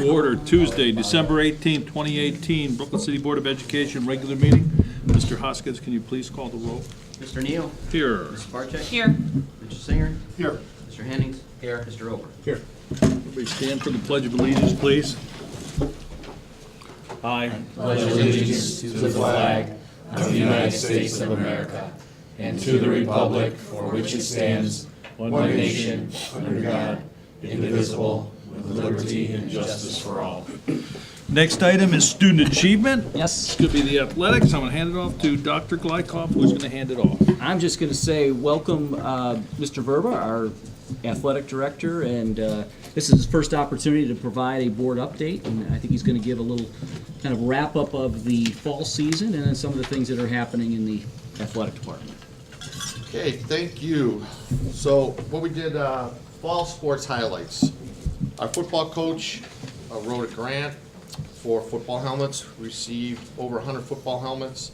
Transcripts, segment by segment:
to order Tuesday, December 18th, 2018, Brooklyn City Board of Education regular meeting. Mr. Hoskins, can you please call the roll? Mr. Neal? Here. Mrs. Barcheck? Here. Mr. Singer? Here. Mr. Hennings? Here. Mr. Roper? Here. Everybody stand for the Pledge of Allegiance, please. I pledge allegiance to the flag of the United States of America and to the republic for which it stands, one nation, under God, indivisible, with liberty and justice for all. Next item is student achievement. Yes, This could be the athletics. I'm going to hand it off to Dr. Glykoff, who's going to hand it off. I'm just going to say welcome, Mr. Verba, our athletic director, and this is his first opportunity to provide a board update, and I think he's going to give a little kind of wrap-up of the fall season and then some of the things that are happening in the athletic department. Okay, thank you. So what we did, fall sports highlights. Our football coach wrote a grant for football helmets, received over 100 football helmets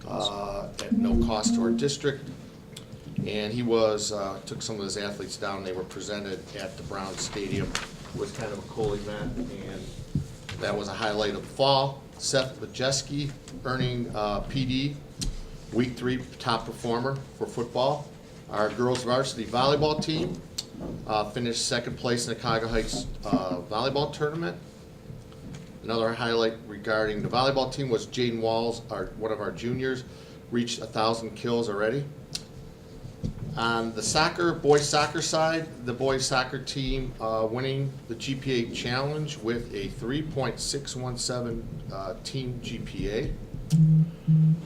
at no cost to our district. And he took some of his athletes down. They were presented at the Brown Stadium. It was kind of a cool event, and that was a highlight of the fall. Seth Majeski earning PD, week 3 top performer for football. Our girls varsity volleyball team finished second place in the Cuyahoga Heights volleyball tournament. Another highlight regarding the volleyball team was Jaden Walls, one of our juniors, reached 1,000 kills already. On the boys soccer side, the boys soccer team winning the GPA challenge with a 3.617 team GPA.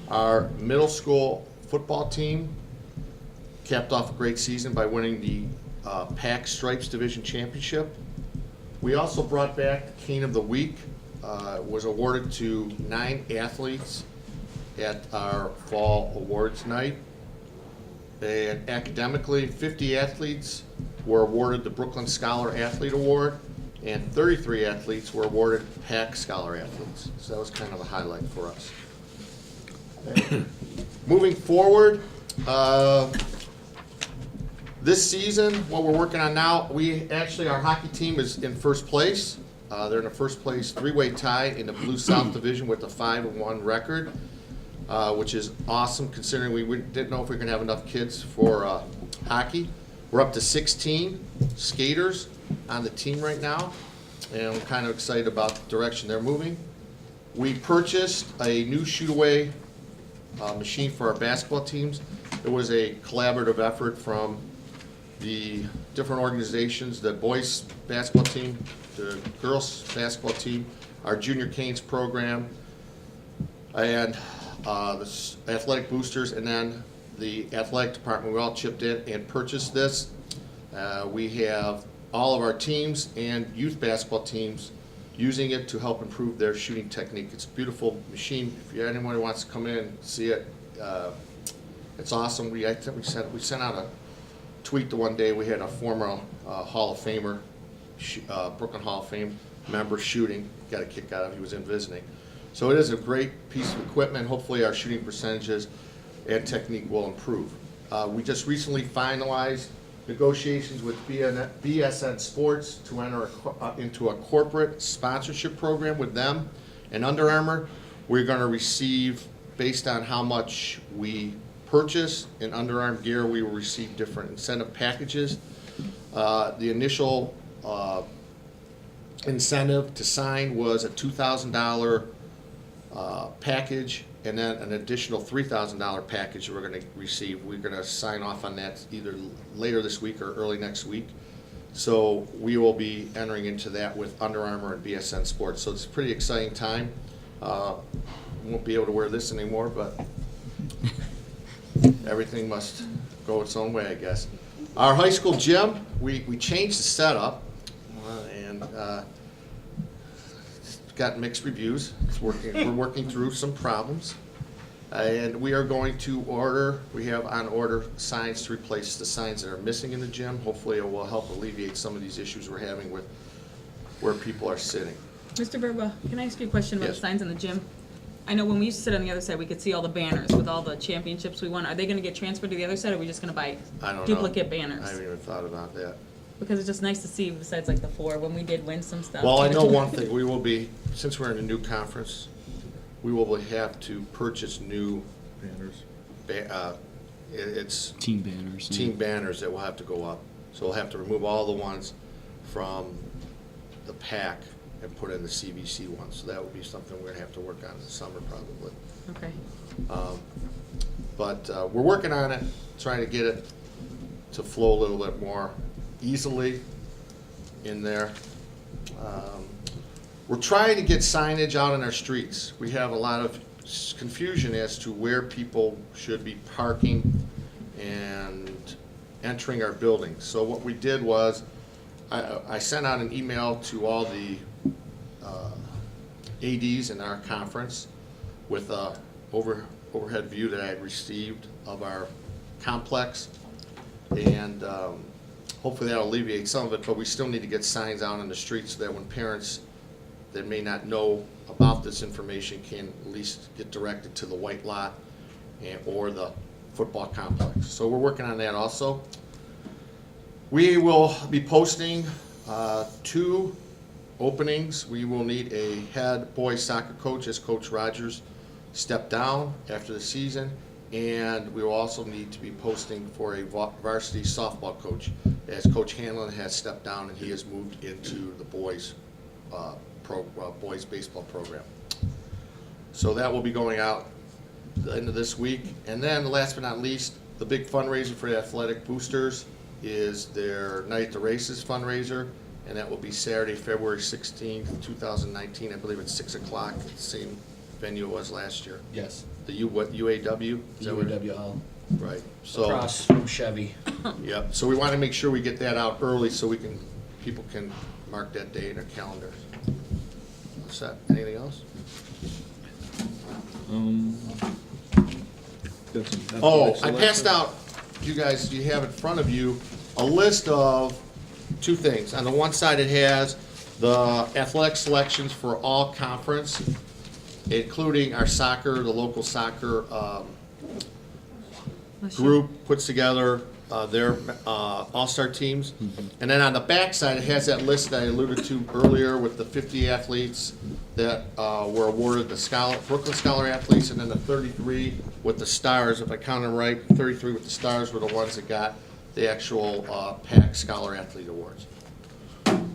Our middle school football team capped off a great season by winning the PAC Stripes Division Championship. We also brought back the Cane of the Week. Was awarded to 9 athletes at our fall awards night. And academically, 50 athletes were awarded the Brooklyn Scholar Athlete Award, and 33 athletes were awarded PAC Scholar Athletes. So that was kind of a highlight for us. Moving forward, this season, what we're working on now, our hockey team is in first place. They're in a first place 3-way tie in the Blue South Division with a 5-1 record. Which is awesome considering we didn't know if we were going to have enough kids for hockey. We're up to 16 skaters on the team right now, and I'm kind of excited about the direction they're moving. We purchased a new shoot-away machine for our basketball teams. It was a collaborative effort from the different organizations, the boys basketball team, the girls basketball team, our Junior Canes program, and the athletic boosters, and then the athletic department. We all chipped in and purchased this. We have all of our teams and youth basketball teams using it to help improve their shooting technique. It's a beautiful machine. If anyone wants to come in and see it, it's awesome. We sent out a tweet the one day. We had a former Hall of Famer, Brooklyn Hall of Fame member shooting. Got a kick out of it. He was in visiting. So it is a great piece of equipment. Hopefully our shooting percentages and technique will improve. We just recently finalized negotiations with BSN Sports to enter into a corporate sponsorship program with them and Under Armour. We're going to receive, based on how much we purchase in Under Armour gear, we will receive different incentive packages. The initial incentive to sign was a $2,000 package, and then an additional $3,000 package we're going to receive. We're going to sign off on that either later this week or early next week. So we will be entering into that with Under Armour and BSN Sports. So it's a pretty exciting time. Won't be able to wear this anymore, but everything must go its own way, I guess. Our high school gym, we changed the setup, and got mixed reviews. We're working through some problems, and we are going to we have on order signs to replace the signs that are missing in the gym. Hopefully it will help alleviate some of these issues we're having with where people are sitting. Mr. Verba, can I ask you a question about Yes. the signs in the gym? I know when we used to sit on the other side, we could see all the banners with all the championships we won. Are they gonna get transferred to the other side, or are we just gonna buy I don't know. duplicate banners? I haven't even thought about that. Because it's just nice to see, besides like the 4, when we did win some stuff. Well, I know one thing, we will be, since we're in a new conference, we will have to purchase new Banners. it's Team banners. team banners that will have to go up. So we'll have to remove all the ones from the pack and put in the CVC ones. So that would be something we're gonna have to work on this summer probably. Okay. But we're working on it, trying to get it to flow a little bit more easily in there. We're trying to get signage out on our streets. We have a lot of confusion as to where people should be parking and entering our buildings. So what we did was, I sent out an email to all the ADs in our conference with a overhead view that I had received of our complex. And hopefully that'll alleviate some of it, but we still need to get signs out on the street so that when parents that may not know about this information can at least get directed to the white lot or the football complex. So we're working on that also. We will be posting 2 openings. We will need a head boys soccer coach as Coach Rogers stepped down after the season. And we will also need to be posting for a varsity softball coach as Coach Hanlon has stepped down and he has moved into the boys boys baseball program. So that will be going out the end of this week. And then last but not least, the big fundraiser for the athletic boosters is their Night at the Races fundraiser, and that will be Saturday, February 16th, 2019. I believe it's 6 o'clock at the same venue it was last year. Yes. The UAW? Is that what- UAW Hall. Right, so, Across from Chevy. yep, so we want to make sure we get that out early so people can mark that day in their calendars. What's that, anything else? Got some Oh, athletic I passed selection. out, you guys, you have in front of you, a list of 2 things. On the one side, it has the athletic selections for all conference, including our soccer, the local soccer group puts together their all-star teams. And then on the back side, it has that list that I alluded to earlier with the 50 athletes that were awarded the Brooklyn Scholar athletes, and then the 33 with the stars. If I count them right, 33 with the stars were the ones that got the actual PAC Scholar Athlete Awards.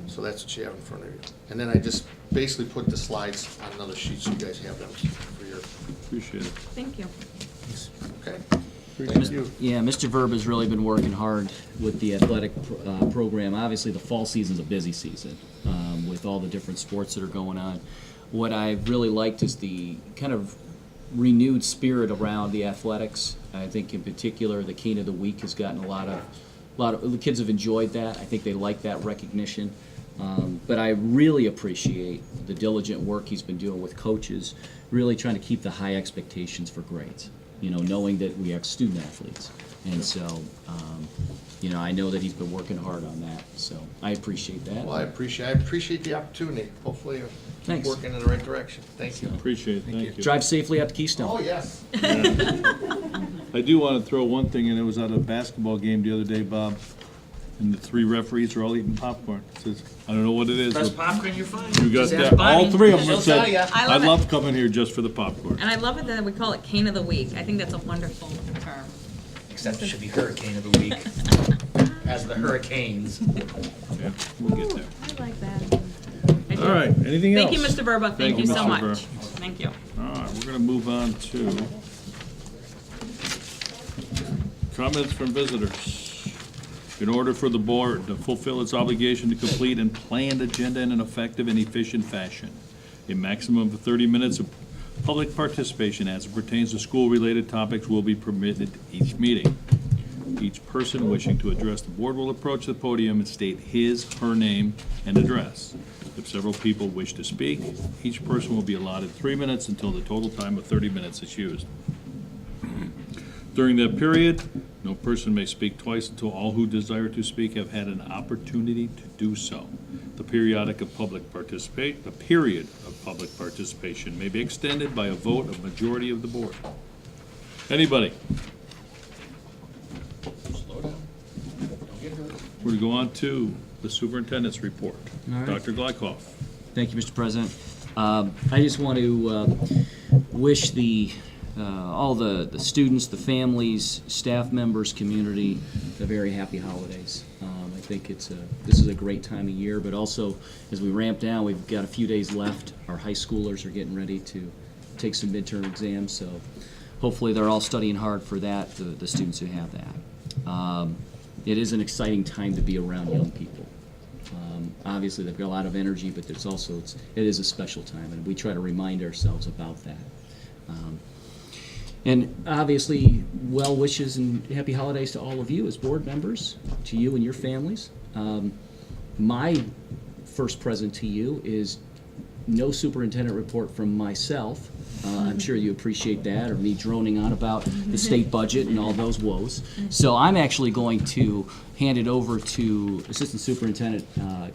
So that's what you have in front of you. And then I just basically put the slides on another sheet so you guys have them for your, Appreciate it. Thank you. okay? Thank you. Yeah, Mr. Verb has really been working hard with the athletic program. Obviously, the fall season's a busy season with all the different sports that are going on. What I've really liked is the kind of renewed spirit around the athletics. I think in particular, the Cane of the Week has gotten a lot of the kids have enjoyed that. I think they like that recognition. But I really appreciate the diligent work he's been doing with coaches, really trying to keep the high expectations for grades. Knowing that we are student athletes. And so, I know that he's been working hard on that, so I appreciate that. Well, I appreciate the opportunity. Hopefully, you're Thanks. working in the right direction. Thank you. Appreciate it, thank you. Drive safely out to Keystone. Oh, yes. I do want to throw one thing in. It was at a basketball game the other day, Bob, and the 3 referees are all eating popcorn. It says, I don't know what it is. Best popcorn you find. You got Just ask that. Bonnie. All 3 of them She'll said, tell ya. I I'd love it. love coming here just for the popcorn. And I love it that we call it Cane of the Week. I think that's a wonderful term. Except it should be Hurricane of the Week. As the Hurricanes. Yeah, we'll get there. I like that. I do. All right, anything else? Thank you, Mr. Verba. Thank you so Mr. much. Verba. Thank you. All right, we're going to move on to comments from visitors. In order for the board to fulfill its obligation to complete and planned agenda in an effective and efficient fashion, a maximum of 30 minutes of public participation as it pertains to school-related topics will be permitted each meeting. Each person wishing to address the board will approach the podium and state his, her name, and address. If several people wish to speak, each person will be allotted 3 minutes until the total time of 30 minutes is used. During that period, no person may speak twice until all who desire to speak have had an opportunity to do so. The period of public participation may be extended by a vote of majority of the board. Anybody? Slow down. Don't get hurt. We're going to go on to the superintendent's report. All right. Dr. Glykoff. Thank you, Mr. President. I just want to wish all the students, the families, staff members, community, a very happy holidays. I think this is a great time of year, but also as we ramp down, we've got a few days left. Our high schoolers are getting ready to take some midterm exams, so hopefully they're all studying hard for that, the students who have that. It is an exciting time to be around young people. Obviously, they've got a lot of energy, but there's also it is a special time, and we try to remind ourselves about that. And obviously, well wishes and happy holidays to all of you as board members, to you and your families. My first present to you is no superintendent report from myself. I'm sure you appreciate that, or me droning on about the state budget and all those woes. So I'm actually going to hand it over to Assistant Superintendent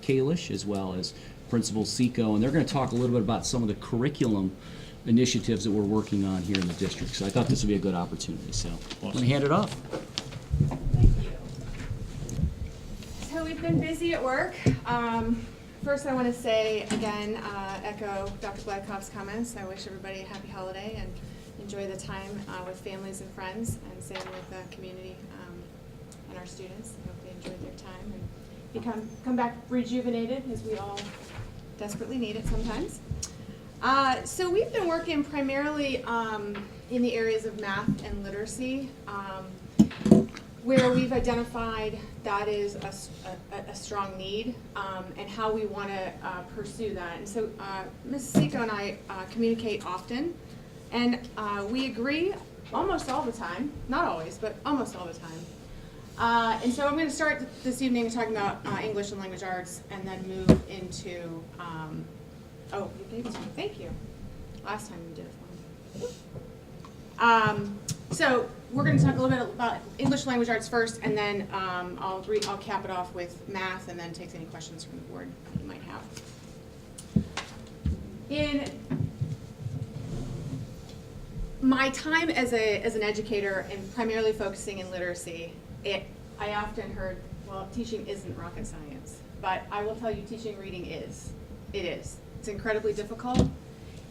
Kalish, as well as Principal Seco, and they're going to talk a little bit about some of the curriculum initiatives that we're working on here in the district. So I thought this would be a good opportunity. So I'm going to hand it off. Thank you. So we've been busy at work. First, I want to say again, echo Dr. Gladkoff's comments. I wish everybody a happy holiday and enjoy the time with families and friends, and same with the community and our students. I hope they enjoyed their time and come back rejuvenated, as we all desperately need it sometimes. So we've been working primarily in the areas of math and literacy, where we've identified that is a strong need, and how we want to pursue that. And so Mrs. Seco and I communicate often, and we agree almost all the time, not always, but almost all the time. And so I'm going to start this evening talking about English and language arts, and then move into, oh, you gave it to me, thank you. Last time you did it for me. So we're going to talk a little bit about English language arts first, and then I'll cap it off with math, and then take any questions from the board that you might have. In my time as an educator and primarily focusing in literacy, I often heard, well, teaching isn't rocket science, but I will tell you, teaching reading is. It is. It's incredibly difficult,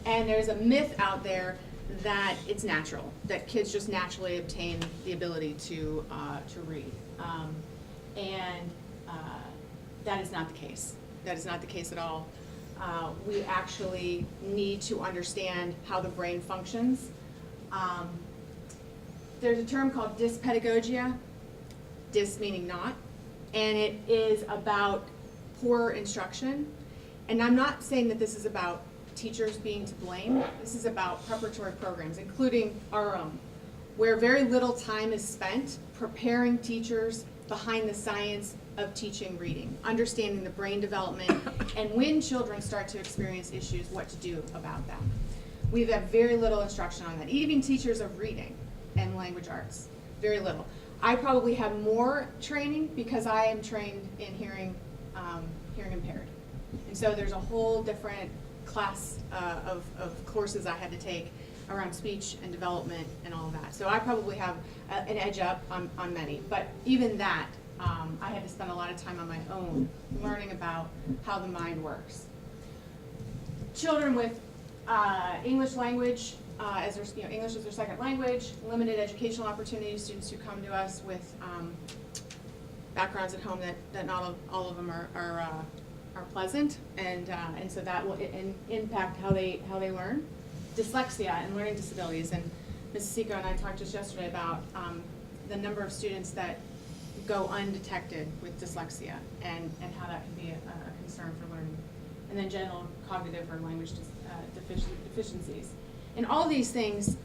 and there's a myth out there that it's natural, that kids just naturally obtain the ability to read, and that is not the case. That is not the case at all. We actually need to understand how the brain functions. There's a term called dyspedagogia, dis meaning not, and it is about poor instruction. And I'm not saying that this is about teachers being to blame. This is about preparatory programs, including our own, where very little time is spent preparing teachers behind the science of teaching reading, understanding the brain development, and when children start to experience issues, what to do about them. We have very little instruction on that. Even teachers of reading and language arts, very little. I probably have more training because I am trained in hearing impaired. And so there's a whole different class of courses I had to take around speech and development and all of that. So I probably have an edge up on many. But even that, I had to spend a lot of time on my own learning about how the mind works. Children with English language as their English as their second language, limited educational opportunities, students who come to us with backgrounds at home that not all of them are pleasant, and so that will impact how they learn. Dyslexia and learning disabilities, and Mrs. Seco and I talked just yesterday about the number of students that go undetected with dyslexia, and how that can be a concern for learning. And then general cognitive or language deficiencies. And all these things,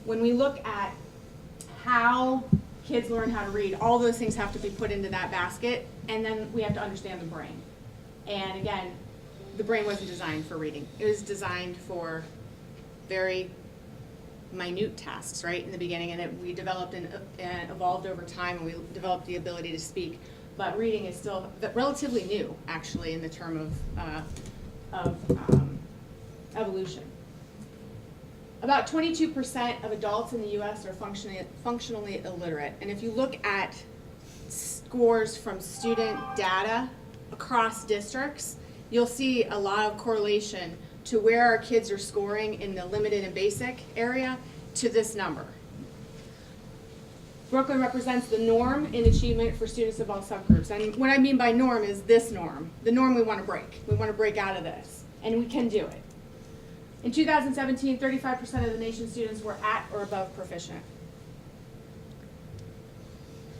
when we look at how kids learn how to read, all those things have to be put into that basket, and then we have to understand the brain. And again, the brain wasn't designed for reading. It was designed for very minute tasks, right, in the beginning, and we developed and evolved over time, and we developed the ability to speak. But reading is still relatively new, actually, in the term of evolution. About 22% of adults in the U.S. are functionally illiterate, and if you look at scores from student data across districts, you'll see a lot of correlation to where our kids are scoring in the limited and basic area to this number. Brooklyn represents the norm in achievement for students of all subgroups. And what I mean by norm is this norm, the norm we want to break. We want to break out of this, and we can do it. In 2017, 35% of the nation's students were at or above proficient.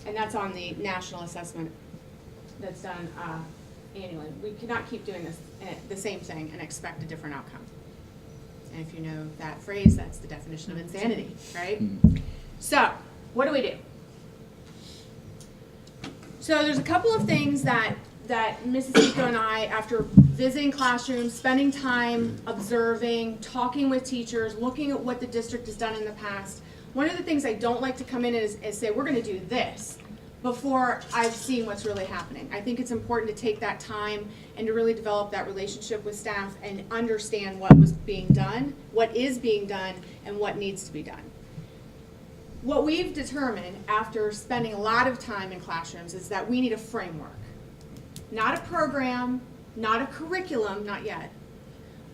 And that's on the national assessment that's done annually. We cannot keep doing this, the same thing and expect a different outcome. And if you know that phrase, that's the definition of insanity, right? So, what do we do? So there's a couple of things that Mrs. Eco and I, after visiting classrooms, spending time observing, talking with teachers, looking at what the district has done in the past, one of the things I don't like to come in is say, we're gonna do this, before I've seen what's really happening. I think it's important to take that time and to really develop that relationship with staff and understand what was being done, what is being done, and what needs to be done. What we've determined after spending a lot of time in classrooms is that we need a framework. Not a program, not a curriculum, not yet,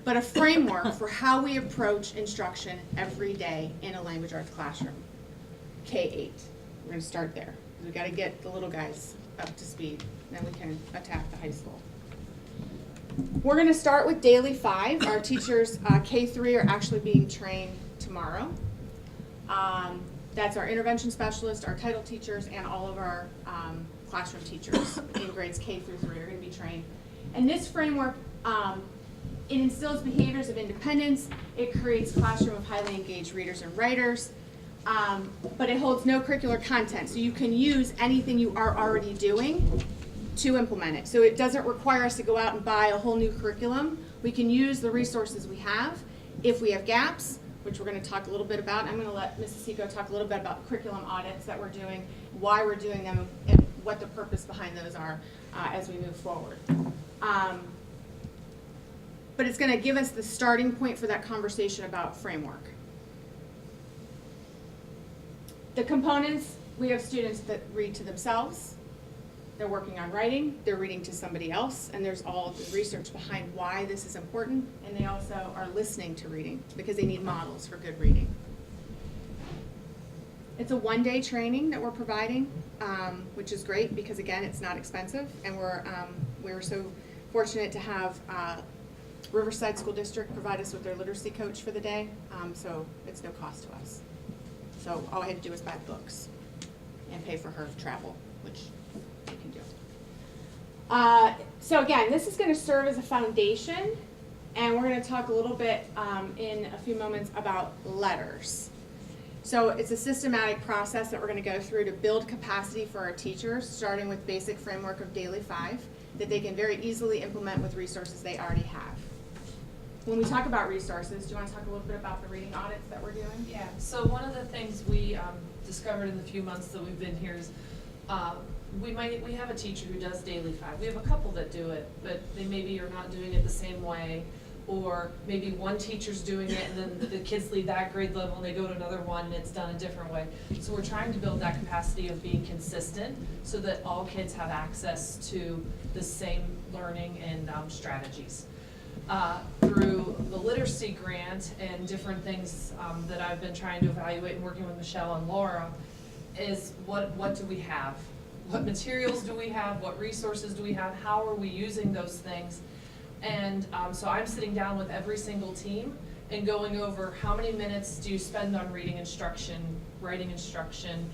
but a framework for how we approach instruction every day in a language arts classroom. K-8, we're gonna start there. We gotta get the little guys up to speed, then we can attack the high school. We're gonna start with Daily 5. Our teachers, K-3, are actually being trained tomorrow. That's our intervention specialists, our title teachers, and all of our classroom teachers in grades K through 3 are going to be trained. And this framework, it instills behaviors of independence, it creates a classroom of highly engaged readers and writers, but it holds no curricular content, so you can use anything you are already doing to implement it. So it doesn't require us to go out and buy a whole new curriculum. We can use the resources we have. If we have gaps, which we're going to talk a little bit about. I'm going to let Mrs. Seco talk a little bit about curriculum audits that we're doing, why we're doing them, and what the purpose behind those are as we move forward. But it's going to give us the starting point for that conversation about framework. The components, we have students that read to themselves, they're working on writing, they're reading to somebody else, and there's all the research behind why this is important, and they also are listening to reading because they need models for good reading. It's a one-day training that we're providing, which is great because again, it's not expensive, and we're so fortunate to have Riverside School District provide us with their literacy coach for the day, so it's no cost to us. So all I had to do was buy books and pay for her travel, which they can do. So again, this is going to serve as a foundation, and we're going to talk a little bit in a few moments about letters. So it's a systematic process that we're going to go through to build capacity for our teachers, starting with basic framework of Daily 5 that they can very easily implement with resources they already have. When we talk about resources, do you want to talk a little bit about the reading audits that we're doing? Yeah, so one of the things we discovered in the few months that we've been here is we have a teacher who does Daily 5. We have a couple that do it, but they maybe are not doing it the same way, or maybe one teacher's doing it and then the kids leave that grade level and they go to another one and it's done a different way. So we're trying to build that capacity of being consistent so that all kids have access to the same learning and strategies. Through the literacy grant and different things that I've been trying to evaluate and working with Michelle and Laura is what do we have? What materials do we have? What resources do we have? How are we using those things? And so I'm sitting down with every single team and going over how many minutes do you spend on reading instruction, writing instruction,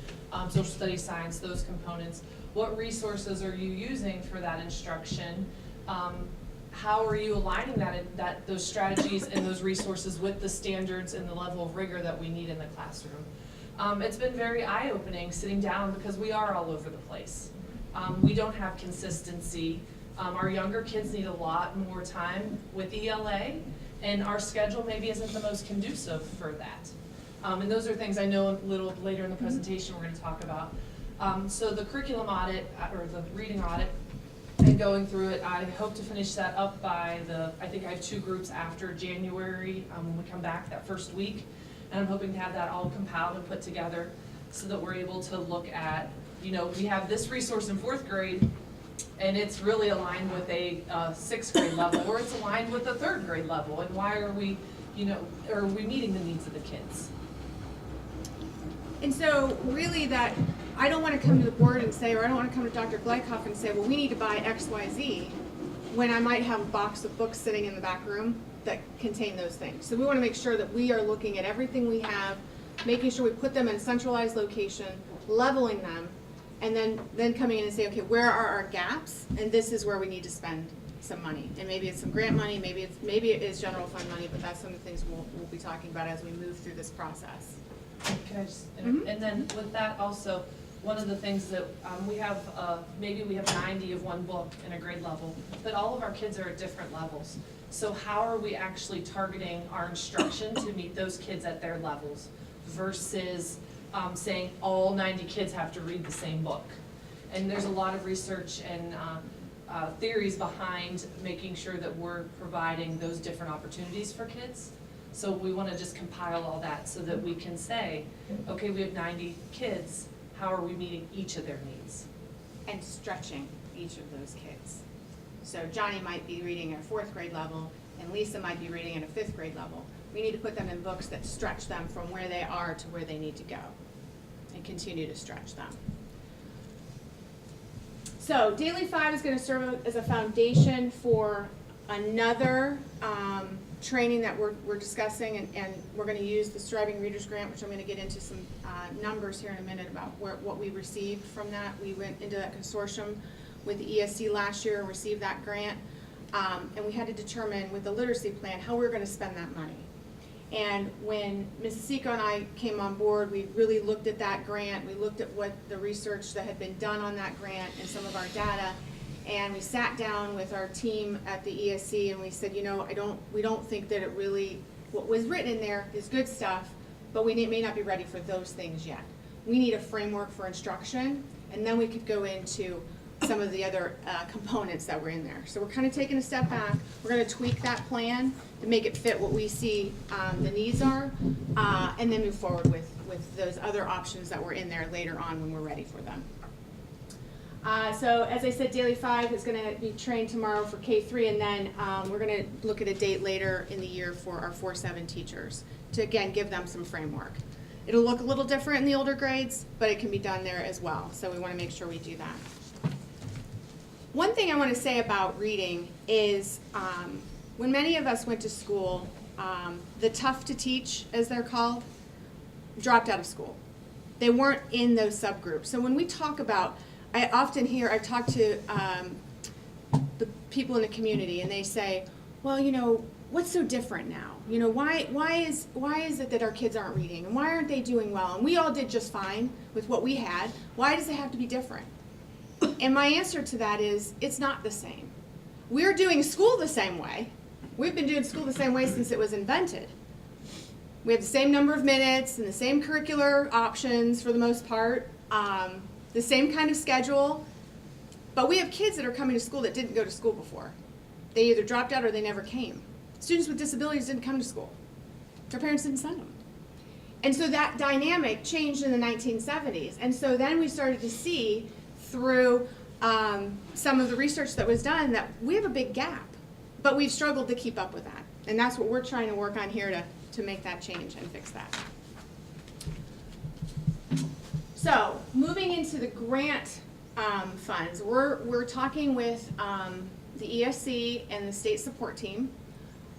social studies, science, those components. What resources are you using for that instruction? How are you aligning those strategies and those resources with the standards and the level of rigor that we need in the classroom? It's been very eye-opening sitting down because we are all over the place. We don't have consistency. Our younger kids need a lot more time with ELA, and our schedule maybe isn't the most conducive for that. And those are things I know a little later in the presentation we're going to talk about. So the curriculum audit, or the reading audit, and going through it, I hope to finish that up by I think I have 2 groups after January when we come back that first week. And I'm hoping to have that all compiled and put together so that we're able to look at we have this resource in 4th grade, and it's really aligned with a 6th grade level, or it's aligned with a 3rd grade level, and why are we, are we meeting the needs of the kids? And so really that, I don't want to come to the board and say, or I don't want to come to Dr. Glykoff and say, well, we need to buy X, Y, Z, when I might have a box of books sitting in the back room that contain those things. So we want to make sure that we are looking at everything we have, making sure we put them in a centralized location, leveling them, and then coming in and say, okay, where are our gaps? And this is where we need to spend some money. And maybe it's some grant money, maybe it is general fund money, but that's some of the things we'll be talking about as we move through this process. Can I just, Mhm. and then with that also, one of the things that we have, maybe we have 90 of one book in a grade level, but all of our kids are at different levels. So how are we actually targeting our instruction to meet those kids at their levels versus saying all 90 kids have to read the same book? And there's a lot of research and theories behind making sure that we're providing those different opportunities for kids. So we want to just compile all that so that we can say, okay, we have 90 kids, how are we meeting each of their needs? And stretching each of those kids. So Johnny might be reading at a 4th grade level, and Lisa might be reading at a 5th grade level. We need to put them in books that stretch them from where they are to where they need to go, and continue to stretch them. So Daily 5 is going to serve as a foundation for another training that we're discussing, and we're going to use the Striving Readers Grant, which I'm going to get into some numbers here in a minute about what we received from that. We went into that consortium with the ESC last year and received that grant, and we had to determine with the literacy plan how we were going to spend that money. And when Mrs. Seco and I came on board, we really looked at that grant. We looked at what the research that had been done on that grant and some of our data. And we sat down with our team at the ESC and we said, we don't think that it really, what was written in there is good stuff, but we may not be ready for those things yet. We need a framework for instruction, and then we could go into some of the other components that were in there. So we're kind of taking a step back. We're going to tweak that plan to make it fit what we see the needs are, and then move forward with those other options that were in there later on when we're ready for them. So as I said, Daily 5 is going to be trained tomorrow for K3, and then we're going to look at a date later in the year for our 4-7 teachers to, again, give them some framework. It'll look a little different in the older grades, but it can be done there as well. So we want to make sure we do that. One thing I want to say about reading is when many of us went to school, the tough to teach, as they're called, dropped out of school. They weren't in those subgroups. So when we talk about, I often hear, I've talked to the people in the community, and they say, well, what's so different now? Why is it that our kids aren't reading? And why aren't they doing well? And we all did just fine with what we had. Why does it have to be different? And my answer to that is, it's not the same. We're doing school the same way. We've been doing school the same way since it was invented. We have the same number of minutes and the same curricular options for the most part, the same kind of schedule, but we have kids that are coming to school that didn't go to school before. They either dropped out or they never came. Students with disabilities didn't come to school. Their parents didn't send them. And so that dynamic changed in the 1970s. And so then we started to see through some of the research that was done that we have a big gap, but we've struggled to keep up with that. And that's what we're trying to work on here to make that change and fix that. So moving into the grant funds, we're talking with the ESC and the state support team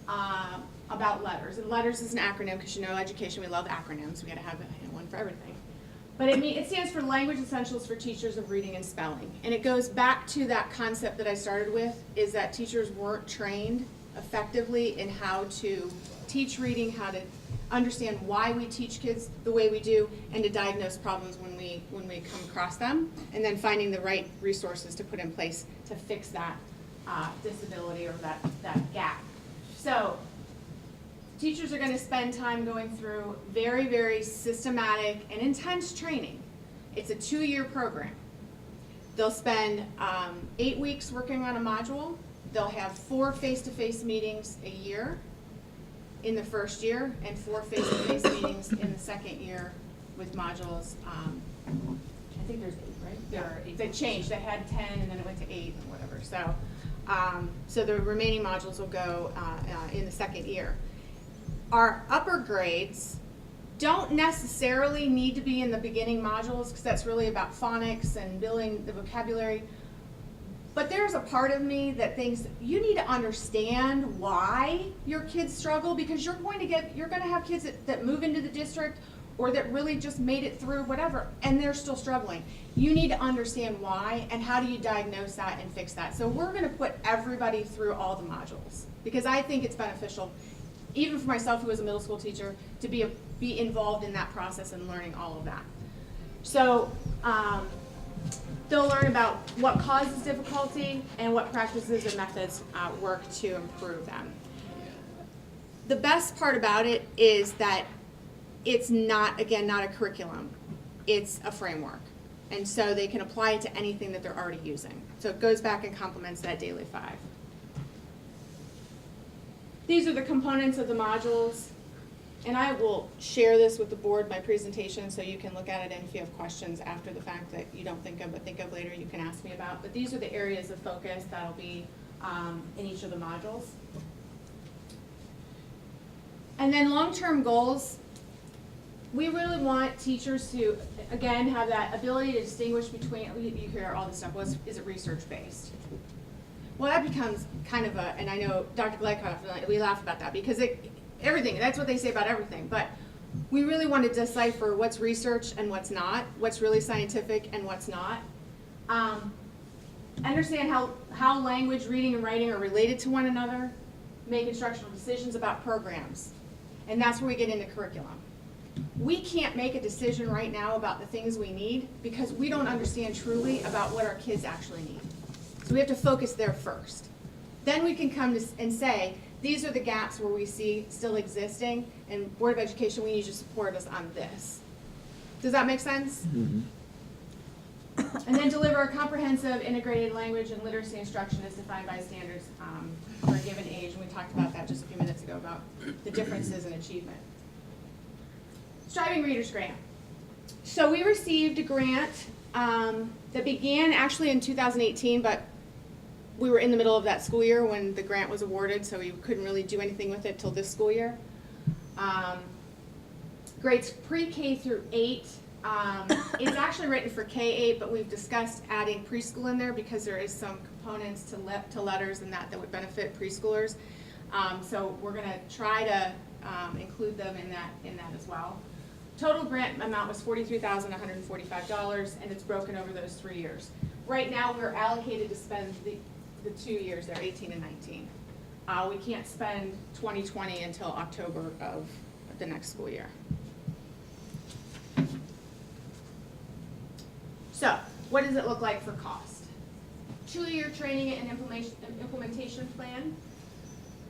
about LETTERS. And LETTERS is an acronym because education, we love acronyms. We got to have one for everything. But it stands for Language Essentials for Teachers of Reading and Spelling. And it goes back to that concept that I started with, is that teachers weren't trained effectively in how to teach reading, how to understand why we teach kids the way we do, and to diagnose problems when we come across them, and then finding the right resources to put in place to fix that disability or that gap. So teachers are going to spend time going through very, very systematic and intense training. It's a 2-year program. They'll spend 8 weeks working on a module. They'll have 4 face-to-face meetings a year in the first year and 4 face-to-face meetings in the second year with modules. And I think there's 8, right? There are 8 They changed, they had 10 and then it went to 8 and whatever, so, so the remaining modules will go, in the second year. Our upper grades don't necessarily need to be in the beginning modules, because that's really about phonics and building the vocabulary. But there's a part of me that thinks you need to understand why your kids struggle, because you're going to have kids that move into the district or that really just made it through whatever, and they're still struggling. You need to understand why, and how do you diagnose that and fix that. So we're gonna put everybody through all the modules, because I think it's beneficial, even for myself who is a middle school teacher, to be involved in that process and learning all of that. So, they'll learn about what causes difficulty and what practices and methods work to improve them. The best part about it is that it's not a curriculum, it's a framework. And so they can apply it to anything that they're already using. So it goes back and complements that Daily 5. These are the components of the modules. And I will share this with the board, my presentation, so you can look at it, and if you have questions after the fact that you don't think of but think of later, you can ask me about. But these are the areas of focus that'll be in each of the modules. And then long-term goals. We really want teachers to, again, have that ability to distinguish between, you hear all this stuff, is it research-based? Well, that becomes kind of and I know Dr. Gleikoff, we laugh about that, because everything, that's what they say about everything, but we really want to decipher what's research and what's not, what's really scientific and what's not. Understand how language, reading, and writing are related to one another, make instructional decisions about programs, and that's where we get into curriculum. We can't make a decision right now about the things we need because we don't understand truly about what our kids actually need. So we have to focus there first. Then we can come and say, these are the gaps where we see still existing, and Board of Education, we need you to support us on this. Does that make sense? Mm-hmm. And then deliver a comprehensive integrated language and literacy instruction as defined by standards for a given age. And we talked about that just a few minutes ago about the differences in achievement. Striving Readers Grant. So we received a grant that began actually in 2018, but we were in the middle of that school year when the grant was awarded, so we couldn't really do anything with it till this school year. Grades pre-K through 8. It's actually written for K-8, but we've discussed adding preschool in there because there is some components to letters and that would benefit preschoolers. So we're going to try to include them in that as well. Total grant amount was $43,145, and it's broken over those 3 years. Right now, we're allocated to spend the 2 years there, 18 and 19. We can't spend 2020 until October of the next school year. So, what does it look like for cost? 2-year training and implementation plan.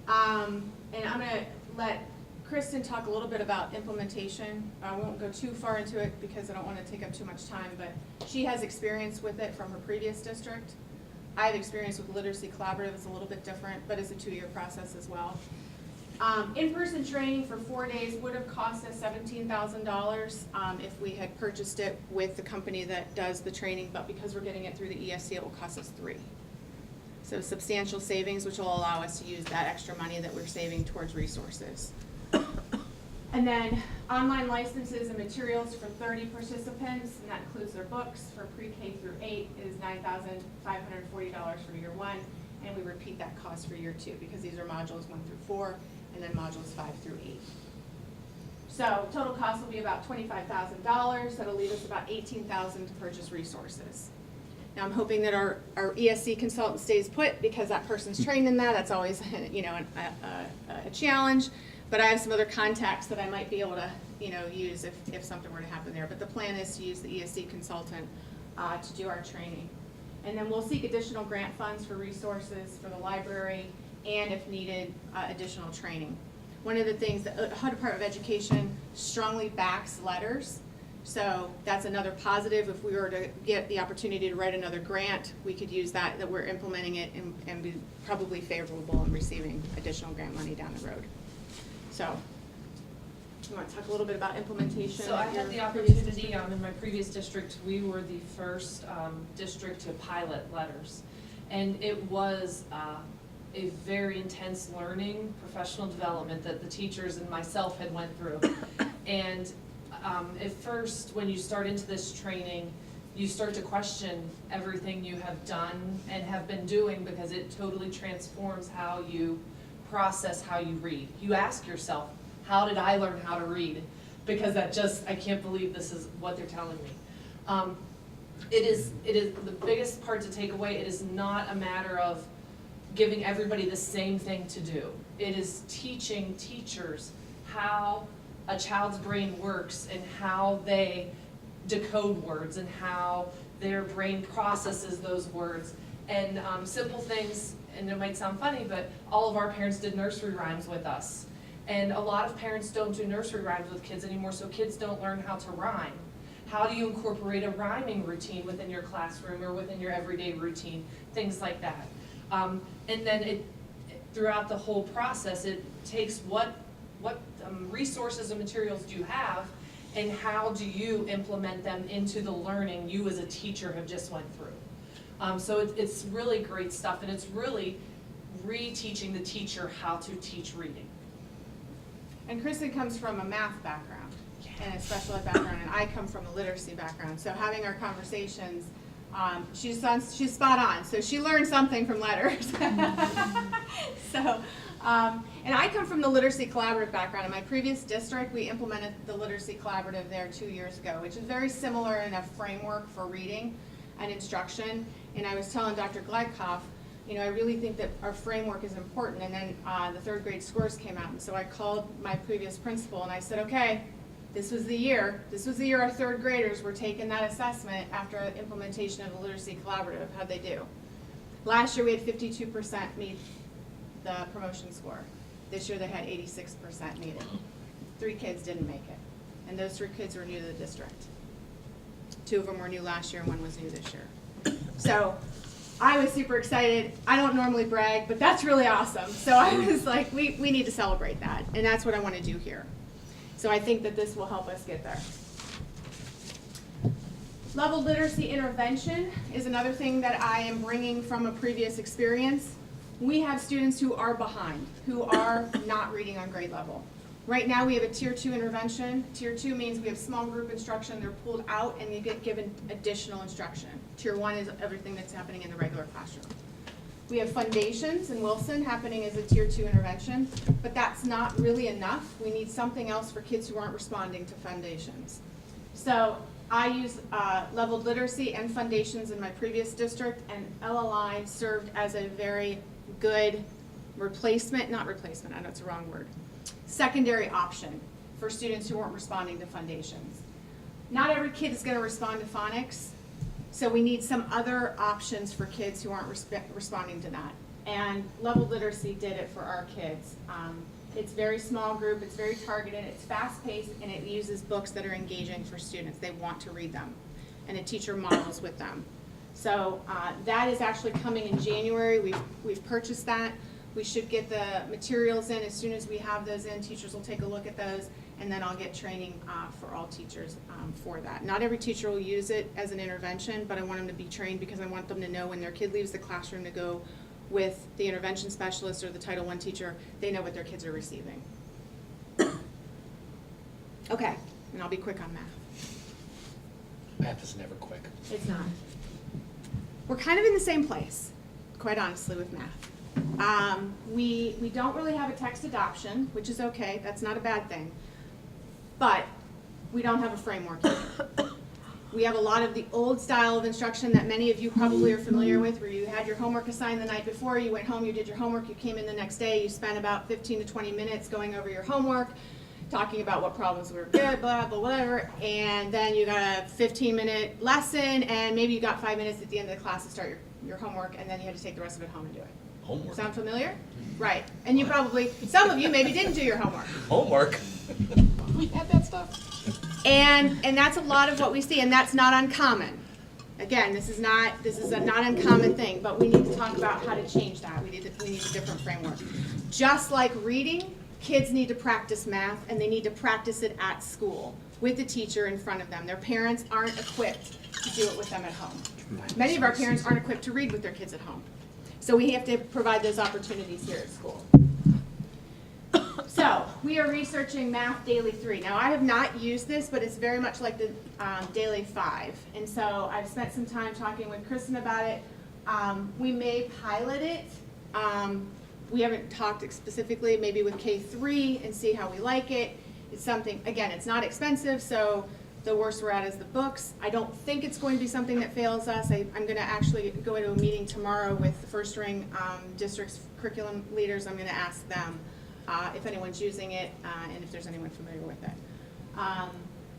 And I'm going to let Kristen talk a little bit about implementation. I won't go too far into it because I don't want to take up too much time, but she has experience with it from her previous district. I have experience with Literacy Collaborative. It's a little bit different, but it's a 2-year process as well. In-person training for 4 days would have cost us $17,000 if we had purchased it with the company that does the training, but because we're getting it through the ESC, it will cost us $3,000. So substantial savings, which will allow us to use that extra money that we're saving towards resources. And then online licenses and materials for 30 participants, and that includes their books for pre-K through 8 is $9,540 for year 1, and we repeat that cost for year 2 because these are modules 1 through 4, and then modules 5 through 8. So total cost will be about $25,000. That'll leave us about $18,000 to purchase resources. Now I'm hoping that our ESC consultant stays put because that person's trained in that. That's always a challenge. But I have some other contacts that I might be able to use if something were to happen there. But the plan is to use the ESC consultant to do our training. And then we'll seek additional grant funds for resources for the library and, if needed, additional training. One of the things, the Ohio Department of Education strongly backs letters. So that's another positive. If we were to get the opportunity to write another grant, we could use that we're implementing it and be probably favorable in receiving additional grant money down the road. So You want to talk a little bit about implementation? So I at had the your previous opportunity, district? in my previous district, we were the first district to pilot letters. And it was a very intense learning, professional development that the teachers and myself had went through. And at first, when you start into this training, you start to question everything you have done and have been doing, because it totally transforms how you process how you read. You ask yourself, how did I learn how to read? Because I can't believe this is what they're telling me. It is the biggest part to take away. It is not a matter of giving everybody the same thing to do. It is teaching teachers how a child's brain works and how they decode words and how their brain processes those words. And simple things, and it might sound funny, but all of our parents did nursery rhymes with us. And a lot of parents don't do nursery rhymes with kids anymore, so kids don't learn how to rhyme. How do you incorporate a rhyming routine within your classroom or within your everyday routine? Things like that. And then throughout the whole process, it takes what resources and materials do you have, and how do you implement them into the learning you as a teacher have just went through. So it's really great stuff, and it's really reteaching the teacher how to teach reading. And Kristen comes from a math background and a special ed background, and I come from a literacy background. So having our conversations, she's spot on. So she learned something from letters. So, and I come from the literacy collaborative background. In my previous district, we implemented the literacy collaborative there 2 years ago, which is very similar in a framework for reading and instruction. And I was telling Dr. Gleikoff, you know, I really think that our framework is important. And then the third grade scores came out. And so I called my previous principal and I said, okay, this was the year our third graders were taking that assessment after implementation of the literacy collaborative. How'd they do? Last year we had 52% meet the promotion score. This year they had 86% meet it. 3 kids didn't make it. And those 3 kids were new to the district. 2 of them were new last year and 1 was new this year. So I was super excited. I don't normally brag, but that's really awesome. So I was like, we need to celebrate that. And that's what I want to do here. So I think that this will help us get there. Level literacy intervention is another thing that I am bringing from a previous experience. We have students who are behind, who are not reading on grade level. Right now we have a tier 2 intervention. Tier 2 means we have small group instruction. They're pulled out and you get given additional instruction. Tier 1 is everything that's happening in the regular classroom. We have foundations in Wilson happening as a tier 2 intervention, but that's not really enough. We need something else for kids who aren't responding to foundations. So I use leveled literacy and foundations in my previous district, and LLI served as a very good replacement, not replacement, I know it's the wrong word, secondary option for students who weren't responding to foundations. Not every kid is going to respond to phonics, so we need some other options for kids who aren't responding to that. And leveled literacy did it for our kids. It's very small group, it's very targeted, it's fast-paced, and it uses books that are engaging for students. They want to read them, and a teacher models with them. So that is actually coming in January. We've purchased that. We should get the materials in as soon as we have those in. Teachers will take a look at those, and then I'll get training for all teachers for that. Not every teacher will use it as an intervention, but I want them to be trained because I want them to know when their kid leaves the classroom to go with the intervention specialist or the Title I teacher, they know what their kids are receiving. Okay, and I'll be quick on math. Math is never quick. It's not. We're kind of in the same place, quite honestly, with math. We don't really have a text adoption, which is okay, that's not a bad thing. But we don't have a framework either. We have a lot of the old style of instruction that many of you probably are familiar with, where you had your homework assigned the night before, you went home, you did your homework, you came in the next day, you spent about 15 to 20 minutes going over your homework, talking about what problems were good, blah, blah, whatever, and then you got a 15-minute lesson, and maybe you got 5 minutes at the end of the class to start your homework, and then you had to take the rest of it home and do it. Homework. Sound familiar? Right. And you probably, some of you maybe didn't do your homework. Homework. We had that stuff. And that's a lot of what we see, and that's not uncommon. Again, this is a not uncommon thing, but we need to talk about how to change that. We need a different framework. Just like reading kids need to practice math, and they need to practice it at school with the teacher in front of them. Their parents aren't equipped to do it with them at home. Many of our parents aren't equipped to read with their kids at home. So we have to provide those opportunities here at school. So, we are researching Math Daily 3. Now, I have not used this, but it's very much like the Daily 5. And so, I've spent some time talking with Kristen about it. We may pilot it. We haven't talked specifically, maybe with K3 and see how we like it. It's something, again, it's not expensive, so the worst we're at is the books. I don't think it's going to be something that fails us. I'm going to actually go into a meeting tomorrow with the first ring district's curriculum leaders. I'm going to ask them if anyone's using it and if there's anyone familiar with it.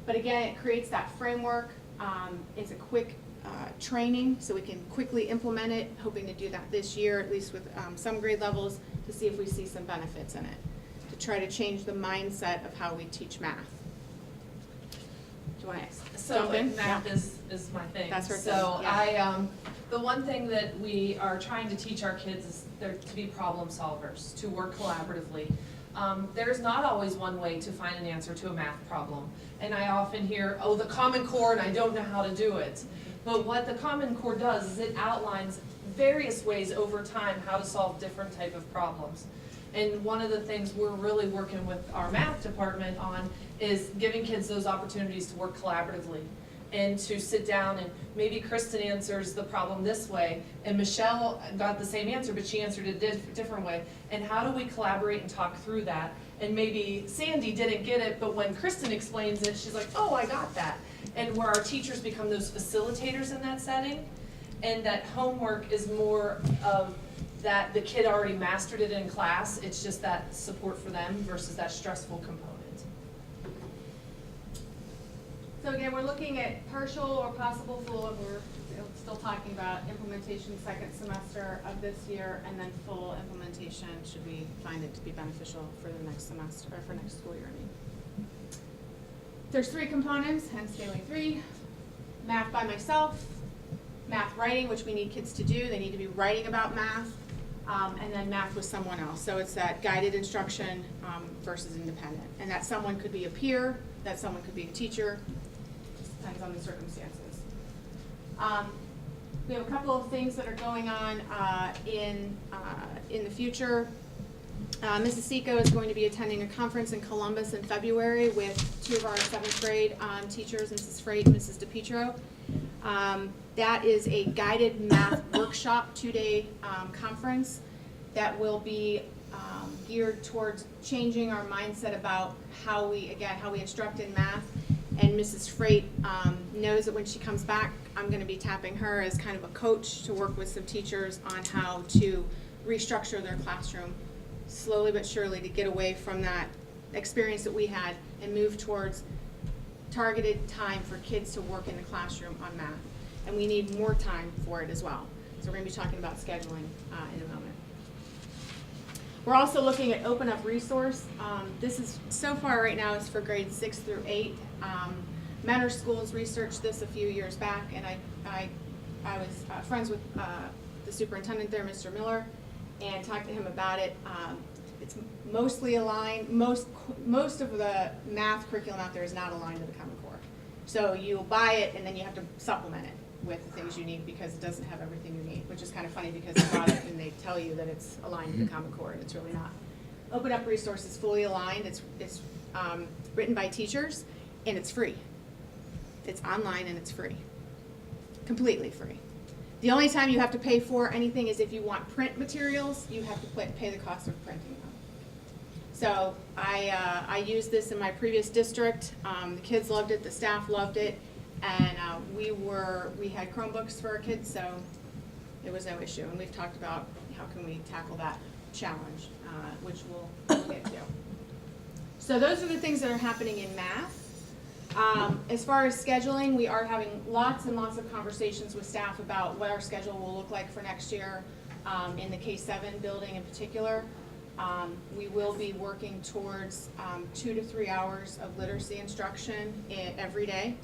But again, it creates that framework. It's a quick training, so we can quickly implement it, hoping to do that this year, at least with some grade levels, to see if we see some benefits in it, to try to change the mindset of how we teach math. Do you want to So jump in? math is my thing. That's her So thing, yeah. the one thing that we are trying to teach our kids is they're to be problem solvers, to work collaboratively. There's not always one way to find an answer to a math problem. And I often hear, oh, the Common Core, and I don't know how to do it. But what the Common Core does is it outlines various ways over time how to solve different type of problems. And one of the things we're really working with our math department on is giving kids those opportunities to work collaboratively and to sit down, and maybe Kristen answers the problem this way and Michelle got the same answer but she answered it a different way. And how do we collaborate and talk through that? And maybe Sandy didn't get it, but when Kristen explains it, she's like, oh, I got that. And where our teachers become those facilitators in that setting, and that homework is more of that the kid already mastered it in class, it's just that support for them versus that stressful component. So again, we're looking at partial or possible full, and we're still talking about implementation second semester of this year, and then full implementation should we find it to be beneficial for the next semester, or for next school year, I mean. There's 3 components, hence Daily 3. Math by myself, math writing, which we need kids to do. They need to be writing about math, and then math with someone else. So it's that guided instruction versus independent. And that someone could be a peer, that someone could be a teacher, just depends on the circumstances. We have a couple of things that are going on in the future. Mrs. Seco is going to be attending a conference in Columbus in February with 2 of our 7th grade teachers, Mrs. Freight and Mrs. DePietro. That is a guided math workshop, 2-day conference that will be geared towards changing our mindset about how we instruct in math. And Mrs. Freight knows that when she comes back, I'm going to be tapping her as kind of a coach to work with some teachers on how to restructure their classroom slowly but surely to get away from that experience that we had and move towards targeted time for kids to work in the classroom on math. And we need more time for it as well. So we're going to be talking about scheduling in a moment. We're also looking at Open Up Resource. This is, so far right now, is for grades 6 through 8. Mentor Schools researched this a few years back, and I was friends with the superintendent there, Mr. Miller, and talked to him about it. It's mostly aligned, most of the math curriculum out there is not aligned to the Common Core. So you'll buy it and then you have to supplement it with the things you need because it doesn't have everything you need, which is kind of funny because they bought it and they tell you that it's aligned to the Common Core and it's really not. Open Up Resource is fully aligned. It's written by teachers and it's free. It's online and it's free, completely free. The only time you have to pay for anything is if you want print materials, you have to pay the cost of printing them. So I used this in my previous district. The kids loved it, the staff loved it, and we had Chromebooks for our kids, so there was no issue. And we've talked about how can we tackle that challenge, which we'll get to. So those are the things that are happening in math. As far as scheduling, we are having lots and lots of conversations with staff about what our schedule will look like for next year in the K-7 building in particular. We will be working towards 2 to 3 hours of literacy instruction every day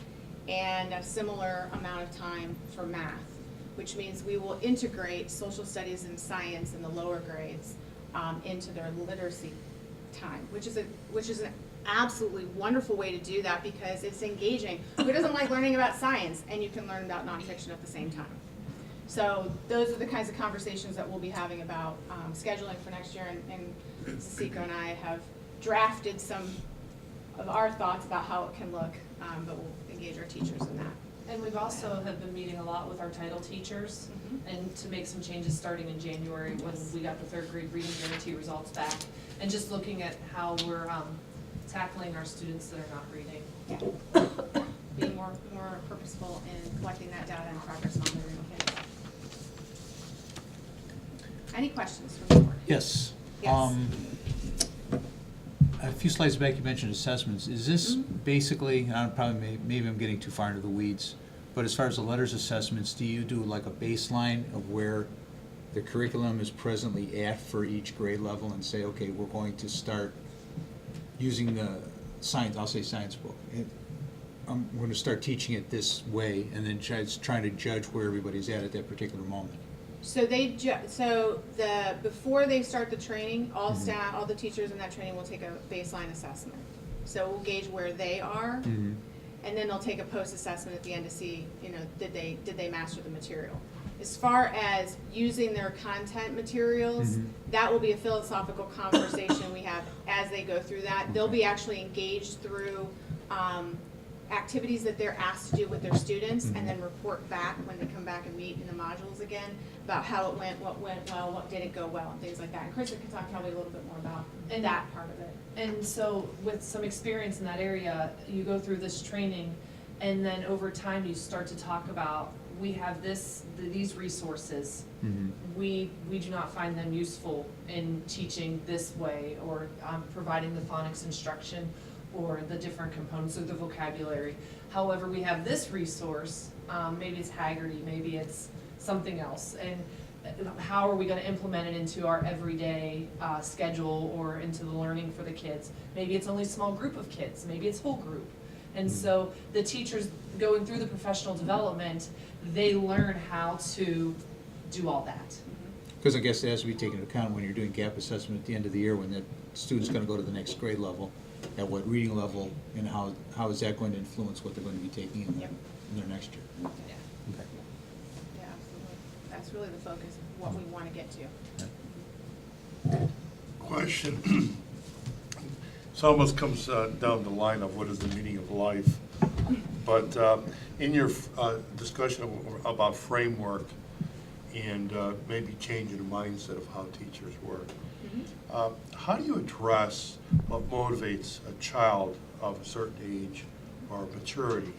and a similar amount of time for math, which means we will integrate social studies and science in the lower grades into their literacy time, which is an absolutely wonderful way to do that because it's engaging. Who doesn't like learning about science? And you can learn about nonfiction at the same time. So those are the kinds of conversations that we'll be having about scheduling for next year, and Sasika and I have drafted some of our thoughts about how it can look, but we'll engage our teachers in that. And we've also have been meeting a lot with our title teachers and to make some changes starting in January when we got the third grade reading guarantee results back. And just looking at how we're tackling our students that are not reading. Yeah. Being more purposeful in collecting that data and progress on the reading kids. Any questions from the board? Yes. Yes. A few slides back, you mentioned assessments. Is this basically, and I'm probably, maybe I'm getting too far into the weeds, but as far as the letters assessments, do you do like a baseline of where the curriculum is presently at for each grade level and say, okay, we're going to start using the science, I'll say science book. We're going to start teaching it this way, and then trying to judge where everybody's at that particular moment. So before they start the training, all staff, all the teachers in that training will take a baseline assessment. So we'll gauge where they are, and then they'll take a post-assessment at the end to see, did they master the material. As far as using their content materials, that will be a philosophical conversation we have as they go through that. They'll be actually engaged through activities that they're asked to do with their students, and then report back when they come back and meet in the modules again about how it went, what went well, what didn't go well, and things like that. And Krista can talk probably a little bit more about that part of it. And so with some experience in that area, you go through this training and then over time you start to talk about, we have these resources. We do not find them useful in teaching this way or providing the phonics instruction or the different components of the vocabulary. However, we have this resource, maybe it's Haggerty, maybe it's something else, and how are we gonna implement it into our everyday schedule or into the learning for the kids? Maybe it's only a small group of kids, maybe it's whole group. And so the teachers going through the professional development, they learn how to do all that. Because I guess it has to be taken into account when you're doing gap assessment at the end of the year, when that student's going to go to the next grade level, at what reading level, and how is that going to influence what they're going to be taking in their next year? Yeah. Okay. Yeah, absolutely. That's really the focus of what we want to get to. Question. This almost comes down the line of what is the meaning of life. But in your discussion about framework and maybe changing the mindset of how teachers work, how do you address what motivates a child of a certain age or maturity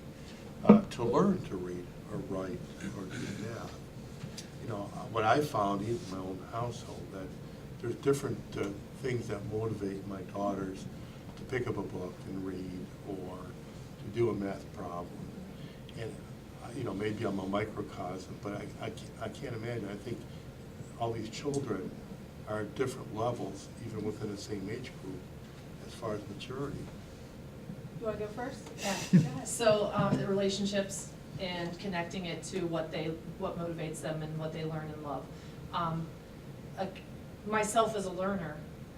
to learn to read or write or do math? What I found even in my own household, that there's different things that motivate my daughters to pick up a book and read or to do a math problem. And maybe I'm a microcosm, but I can't imagine. I think all these children are at different levels, even within the same age group, as far as maturity. You want to go first? Yeah. Go ahead. So the relationships and connecting it to what motivates them and what they learn and love. Myself as a learner,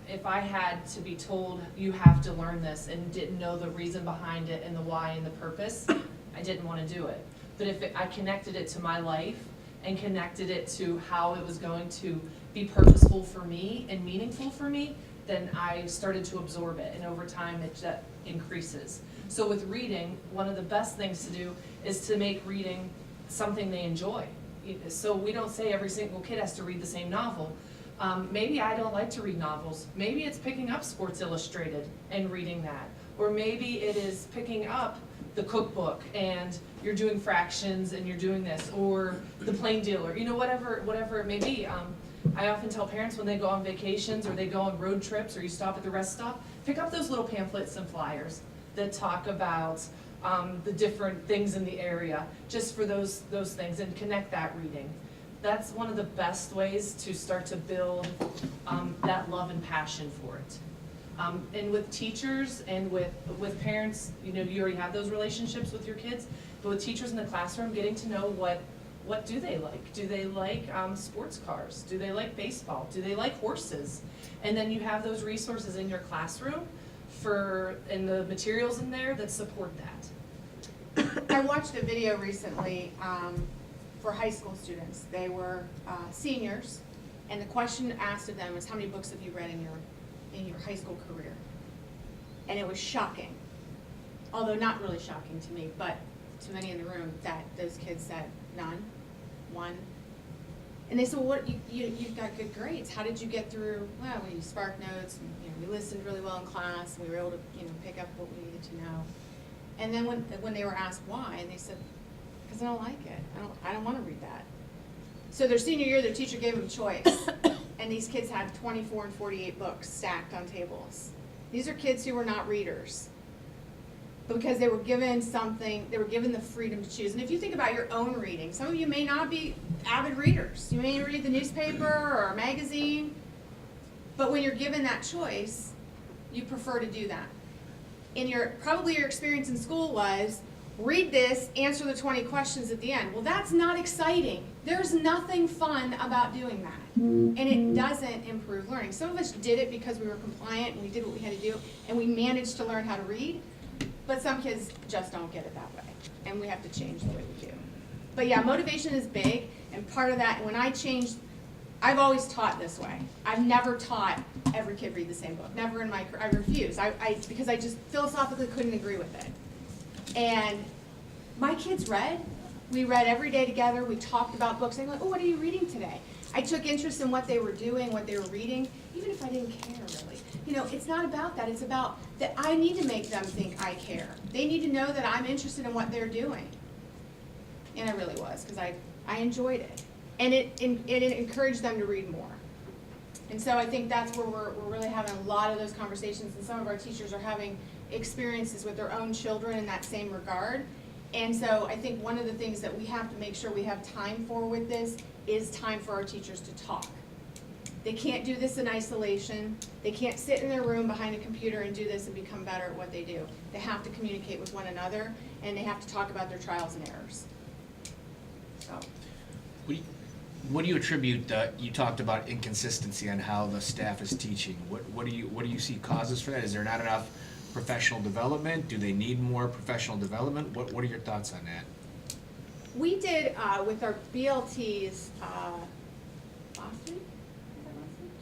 if I had to be told you have to learn this and didn't know the reason behind it and the why and the purpose, I didn't want to do it. But if I connected it to my life and connected it to how it was going to be purposeful for me and meaningful for me, then I started to absorb it, and over time that increases. So with reading, one of the best things to do is to make reading something they enjoy. So we don't say every single kid has to read the same novel. Maybe I don't like to read novels. Maybe it's picking up Sports Illustrated and reading that. Or maybe it is picking up the cookbook and you're doing fractions and you're doing this, or the Plain Dealer, whatever it may be. I often tell parents when they go on vacations or they go on road trips or you stop at the rest stop, pick up those little pamphlets and flyers that talk about the different things in the area, just for those things, and connect that reading. That's one of the best ways to start to build that love and passion for it. And with teachers and with parents, you already have those relationships with your kids, but with teachers in the classroom, getting to know what What do they like? Do they like sports cars? Do they like baseball? Do they like horses? And then you have those resources in your classroom and the materials in there that support that. I watched a video recently for high school students. They were seniors, and the question asked of them is, how many books have you read in your high school career? And it was shocking, although not really shocking to me, but to many in the room, that those kids said none, one. And they said, well, what, you got good grades. How did you get through? Well, we used Spark Notes, and, we listened really well in class, and we were able to, pick up what we needed to know. And then when they were asked why, and they said, because I don't like it. I don't want to read that. So their senior year, their teacher gave them a choice, and these kids had 24 and 48 books stacked on tables. These are kids who were not readers, but because they were given something, they were given the freedom to choose. And if you think about your own reading, some of you may not be avid readers. You may read the newspaper or a magazine, but when you're given that choice, you prefer to do that. And probably your experience in school was, read this, answer the 20 questions at the end. Well, that's not exciting. There's nothing fun about doing that. And it doesn't improve learning. Some of us did it because we were compliant and we did what we had to do, and we managed to learn how to read. But some kids just don't get it that way, and we have to change the way we do. But yeah, motivation is big, and part of that, when I changed, I've always taught this way. I've never taught every kid read the same book. Never in my career. I refuse. Because I just philosophically couldn't agree with it. And my kids read. We read every day together. We talked about books. They go, oh, what are you reading today? I took interest in what they were doing, what they were reading, even if I didn't care really. It's not about that. It's about that I need to make them think I care. They need to know that I'm interested in what they're doing. And I really was, because I enjoyed it. And it encouraged them to read more. And so I think that's where we're really having a lot of those conversations, and some of our teachers are having experiences with their own children in that same regard. And so I think one of the things that we have to make sure we have time for with this is time for our teachers to talk. They can't do this in isolation. They can't sit in their room behind a computer and do this and become better at what they do. They have to communicate with one another, and they have to talk about their trials and errors. So. What do you attribute, you talked about inconsistency on how the staff is teaching. What do you see causes for that? Is there not enough professional development? Do they need more professional development? What are your thoughts on that? We did, with our BLTs, last week?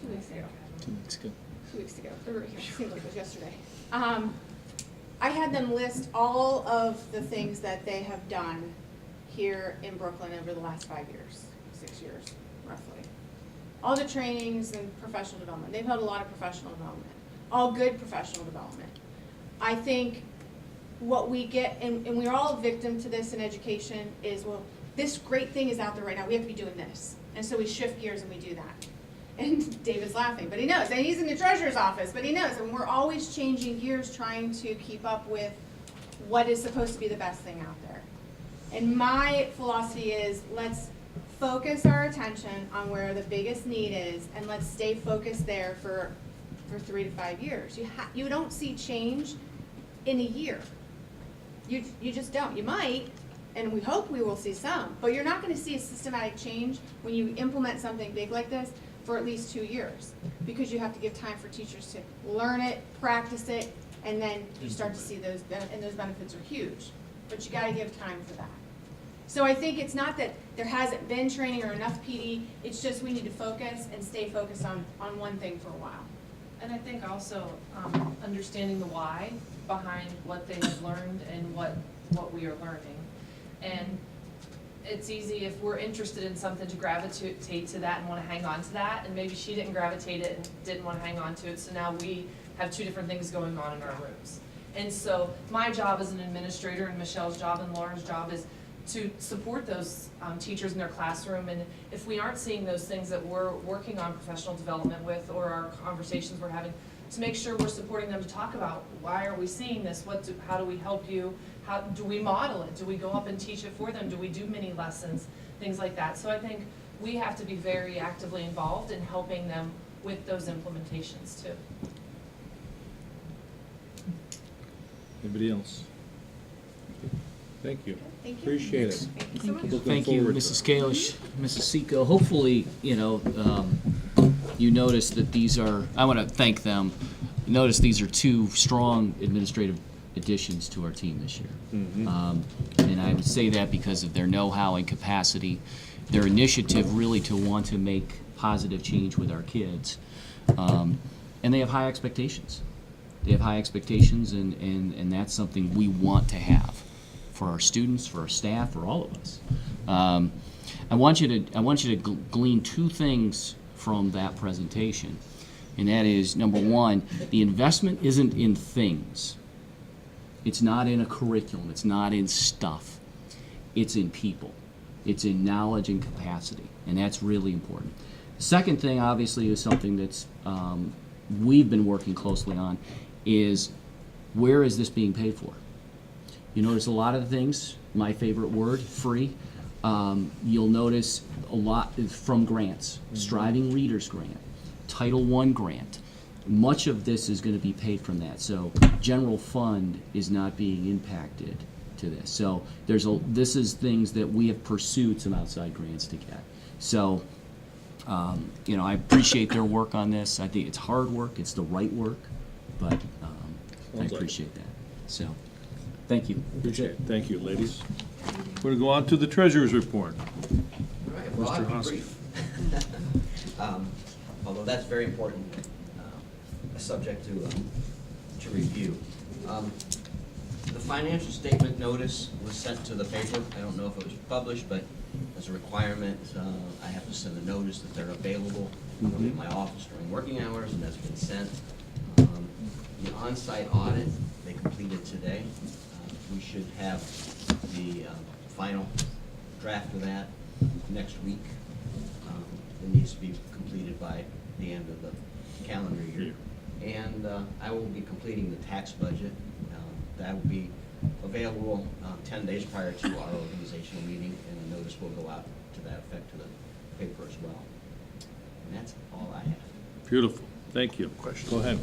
2 weeks ago. 2 weeks ago. 2 weeks ago. It seems like it was yesterday. I had them list all of the things that they have done here in Brooklyn over the last 5 years, 6 years, roughly. All the trainings and professional development. They've held a lot of professional development. All good professional development. I think what we get, and we're all a victim to this in education, is, well, this great thing is out there right now. We have to be doing this. And so we shift gears and we do that. And David's laughing, but he knows. And he's in the treasurer's office, but he knows. And we're always changing gears, trying to keep up with what is supposed to be the best thing out there. And my philosophy is, let's focus our attention on where the biggest need is, and let's stay focused there for 3 to 5 years. You don't see change in a year. You just don't. You might, and we hope we will see some, but you're not going to see a systematic change when you implement something big like this for at least 2 years, because you have to give time for teachers to learn it, practice it, and then you start to see those, and those benefits are huge. But you got to give time for that. So I think it's not that there hasn't been training or enough PD, it's just we need to focus and stay focused on one thing for a while. And I think also understanding the why behind what they have learned and what we are learning. And it's easy if we're interested in something to gravitate to that and want to hang on to that, and maybe she didn't gravitate it and didn't want to hang on to it, so now we have 2 different things going on in our rooms. And so my job as an administrator, and Michelle's job and Lauren's job, is to support those teachers in their classroom. And if we aren't seeing those things that we're working on professional development with, or our conversations we're having, to make sure we're supporting them to talk about, why are we seeing this? How do we help you? How do we model it? Do we go up and teach it for them? Do we do mini lessons? Things like that. So I think we have to be very actively involved in helping them with those implementations too. Anybody else? Thank you. Thank you. Appreciate it. Thank you so much. Looking Thank you, forward to Mrs. it. Kalish, Mrs. Seco. Hopefully, you notice that these are, I want to thank them. Notice these are two strong administrative additions to our team this year. And I would say that because of their know-how and capacity, their initiative really to want to make positive change with our kids. And they have high expectations. They have high expectations, and that's something we want to have for our students, for our staff, for all of us. I want you to glean two things from that presentation, and that is, number one, the investment isn't in things. It's not in a curriculum. It's not in stuff. It's in people. It's in knowledge and capacity, and that's really important. The second thing, obviously, is something that's we've been working closely on, is where is this being paid for? You notice a lot of the things, my favorite word, free. You'll notice a lot is from grants, Striving Readers Grant, Title I grant. Much of this is going to be paid from that. So general fund is not being impacted to this. So this is things that we have pursued some outside grants to get. So, I appreciate their work on this. I think it's hard work. It's the right work, but I like it. appreciate that. So, thank you. Appreciate it. Thank you, ladies. We're going to go on to the treasurer's report. All right, well, I'll be Hoskin. brief. Although that's very important, a subject to review. The financial statement notice was sent to the paper. I don't know if it was published, but as a requirement, I have to send a notice that they're available in my office during working hours, and that's been sent. The on-site audit, they completed today. We should have the final draft of that next week. It needs to be completed by the end of the calendar year. And I will be completing the tax budget. That will be available 10 days prior to our organizational meeting, and a notice will go out to that effect to the paper as well. And that's all I have. Beautiful. Thank you. Question. Go ahead.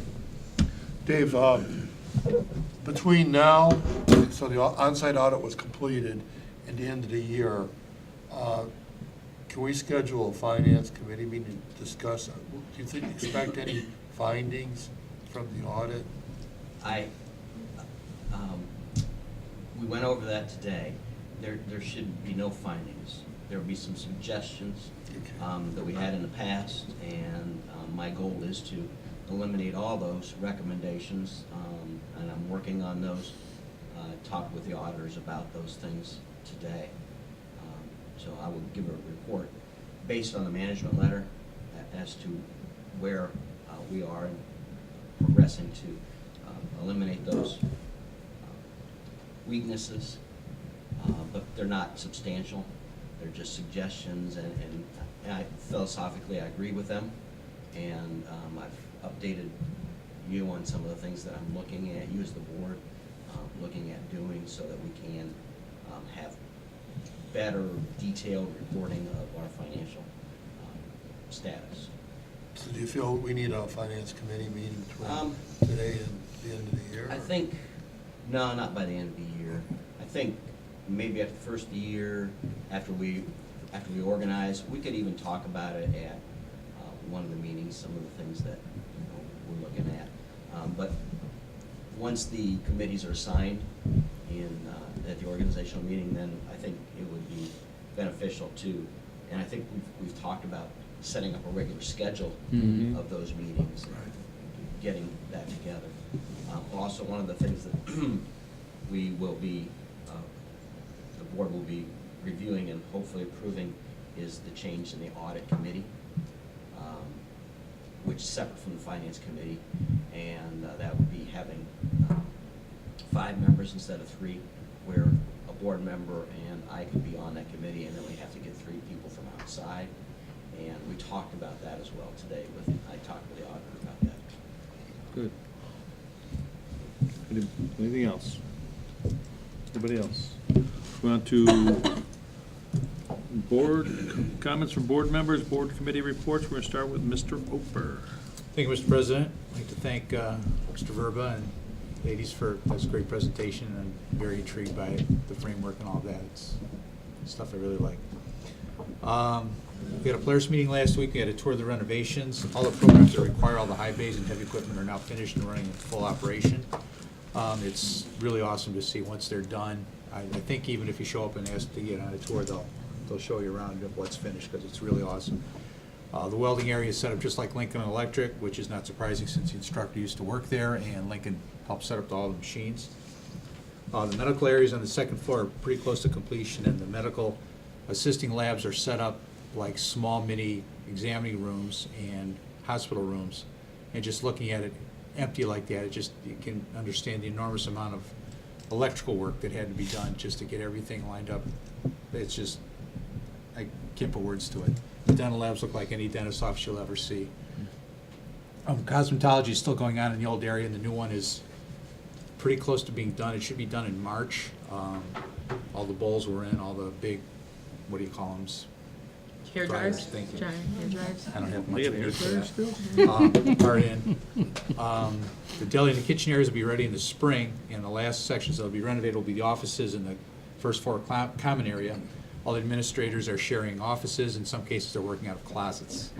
Dave, between now, so the on-site audit was completed and the end of the year, can we schedule a finance committee meeting to discuss, do you expect any findings from the audit? We went over that today. There should be no findings. There will be some suggestions that we had in the past, and my goal is to eliminate all those recommendations, and I'm working on those. Talked with the auditors about those things today. So I will give a report based on the management letter as to where we are in progressing to eliminate those weaknesses, but they're not substantial. They're just suggestions, and philosophically I agree with them, and I've updated you on some of the things that I'm looking at, you as the board, looking at doing so that we can have better detailed reporting of our financial status. So do you feel we need a finance committee meeting between today and the end of the year? I think, no, not by the end of the year. I think maybe after the first of the year, after we organize, we could even talk about it at one of the meetings, some of the things that we're looking at. But once the committees are assigned at the organizational meeting, then I think it would be beneficial too. And I think we've talked about setting up a regular schedule of those meetings, and getting that together. Also, one of the things that we will be, the board will be reviewing and hopefully approving is the change in the audit committee, which is separate from the finance committee, and that would be having 5 members instead of 3, where a board member and I could be on that committee, and then we have to get 3 people from outside. And we talked about that as well today. I talked with the auditor about that. Good. Anything else? Anybody else? Go on to board, comments from board members, board committee reports. We're going to start with Mr. Oper. Thank you, Mr. President. I'd like to thank Mr. Verba and ladies, that's a great presentation, and I'm very intrigued by the framework and all that. It's stuff I really like. We had a players meeting last week. We had a tour of the renovations. All the programs that require all the high bays and heavy equipment are now finished and running in full operation. It's really awesome to see once they're done. I think even if you show up and ask to get on a tour, they'll show you around of what's finished, because it's really awesome. The welding area is set up just like Lincoln Electric, which is not surprising since the instructor used to work there, and Lincoln helped set up all the machines. The medical areas on the second floor are pretty close to completion, and the medical assisting labs are set up like small mini examining rooms and hospital rooms. And just looking at it empty like that, you can understand the enormous amount of electrical work that had to be done just to get everything lined up. It's just, I can't put words to it. The dental labs look like any dentist office you'll ever see. Cosmetology is still going on in the old area, and the new one is pretty close to being done. It should be done in March. All the bowls were in, all the big, what do you call them? Hair dryers? Thank you. Hair dryers. I don't have much They of have a hair for dryers that. Are in. The deli and the kitchen areas will be ready in the spring, and the last sections that'll be renovated will be the offices and the first floor common area. All the administrators are sharing offices. In some cases, they're working out of closets.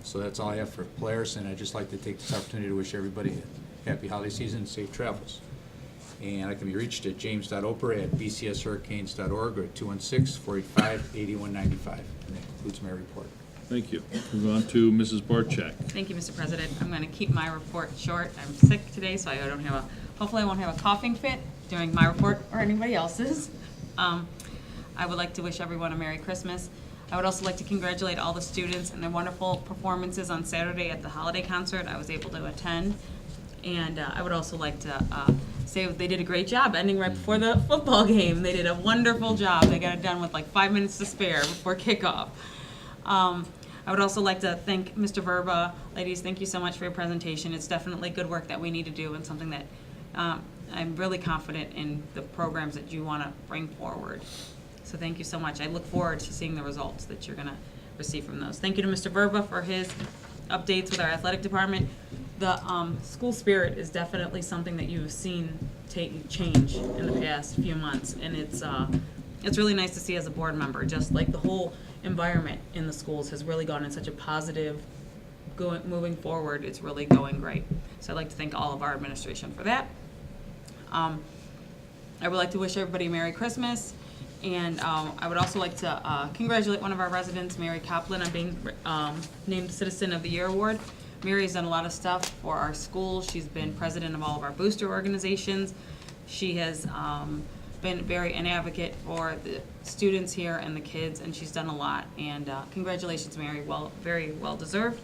So that's all I have for players, and I'd just like to take this opportunity to wish everybody a happy holiday season and safe travels. And I can be reached at james.oper@bcshurricanes.org or at 216-485-8195. And that concludes my report. Thank you. Move on to Mrs. Barczyk. Thank you, Mr. President. I'm going to keep my report short. I'm sick today, so hopefully I won't have a coughing fit during my report or anybody else's. I would like to wish everyone a Merry Christmas. I would also like to congratulate all the students and their wonderful performances on Saturday at the holiday concert I was able to attend. And I would also like to say they did a great job ending right before the football game. They did a wonderful job. They got it done with like 5 minutes to spare before kickoff. I would also like to thank Mr. Verba. Ladies, thank you so much for your presentation. It's definitely good work that we need to do and something that I'm really confident in the programs that you want to bring forward. So thank you so much. I look forward to seeing the results that you're going to receive from those. Thank you to Mr. Verba for his updates with our athletic department. The school spirit is definitely something that you've seen change in the past few months, and it's really nice to see as a board member, just like the whole environment in the schools has really gone in such a positive, moving forward, it's really going great. So I'd like to thank all of our administration for that. I would like to wish everybody a Merry Christmas, and I would also like to congratulate one of our residents, Mary Coplin, on being named Citizen of the Year Award. Mary's done a lot of stuff for our school. She's been president of all of our booster organizations. She has been an advocate for the students here and the kids, and she's done a lot. And congratulations, Mary, very well deserved.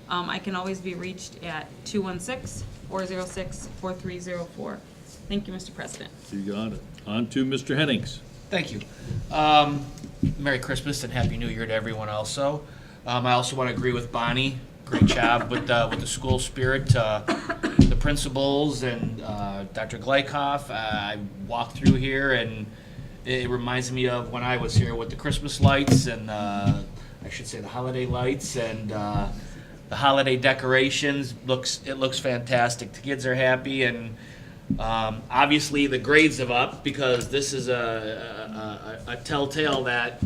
I can always be reached at 216-406-4304. Thank you, Mr. President. You got it. On to Mr. Hennings. Thank you. Merry Christmas and Happy New Year to everyone also. I also want to agree with Bonnie. Great job with the school spirit. The principals and Dr. Glykoff. I walked through here and it reminds me of when I was here with the Christmas lights and I should say the holiday lights and the holiday decorations. It looks fantastic. The kids are happy and obviously the grades have up because this is a telltale that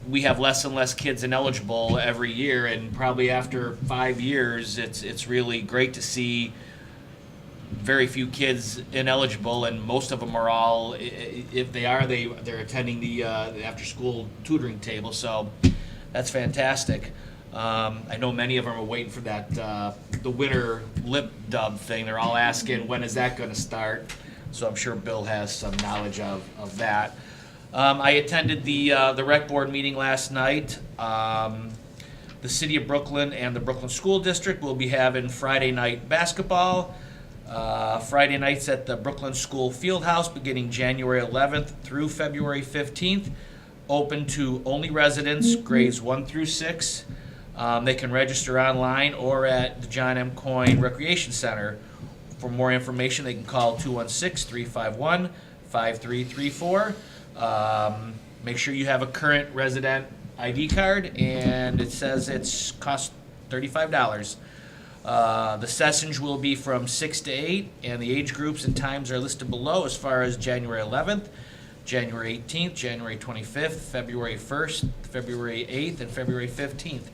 we have less and less kids ineligible every year, and probably after 5 years, it's really great to see very few kids ineligible, and most of them are all, if they are, they're attending the after-school tutoring table. So that's fantastic. I know many of them are waiting for that the winter lip dub thing. They're all asking when is that going to start. So I'm sure Bill has some knowledge of that. I attended the rec board meeting last night. The City of Brooklyn and the Brooklyn School District will be having Friday night basketball. Friday nights at the Brooklyn School Fieldhouse beginning January 11th through February 15th. Open to only residents, grades 1 through 6. They can register online or at the John M. Coyne Recreation Center. For more information, they can call 216-351-5334. Make sure you have a current resident ID card, and it says it's cost $35. The sessions will be from 6 to 8, and the age groups and times are listed below as far as January 11th, January 18th, January 25th, February 1st, February 8th, and February 15th.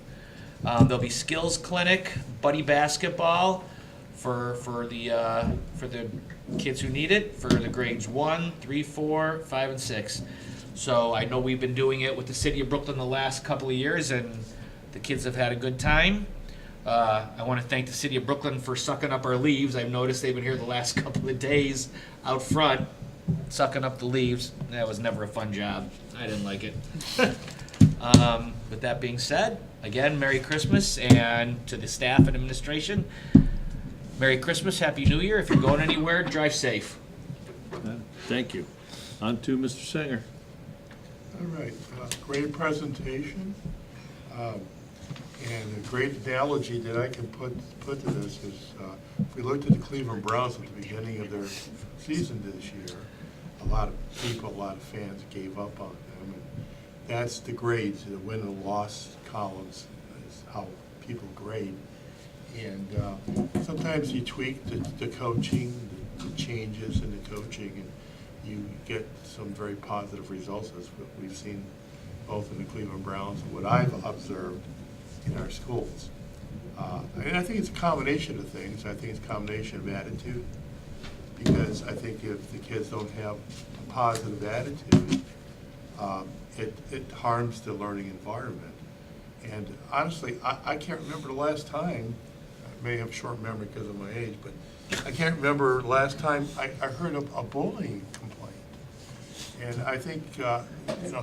There'll be skills clinic, buddy basketball for the kids who need it, for the grades 1, 3, 4, 5, and 6. So I know we've been doing it with the city of Brooklyn the last couple of years, and the kids have had a good time. I want to thank the city of Brooklyn for sucking up our leaves. I've noticed they've been here the last couple of days out front, sucking up the leaves. That was never a fun job. I didn't like it. With that being said, again, Merry Christmas, and to the staff and administration, Merry Christmas, Happy New Year. If you're going anywhere, drive safe. Thank you. On to Mr. Singer. All right, great presentation. And a great analogy that I can put to this is, if we looked at the Cleveland Browns at the beginning of their season this year, a lot of people, a lot of fans gave up on them. And that's the grades, the win and loss columns is how people grade. And sometimes you tweak the coaching, the changes in the coaching, and you get some very positive results, as we've seen both in the Cleveland Browns and what I've observed in our schools. And I think it's a combination of things. I think it's a combination of attitude, because I think if the kids don't have a positive attitude, it harms the learning environment. And honestly, I can't remember the last time, I may have short memory because of my age, but I can't remember the last time I heard of a bullying complaint. And I think,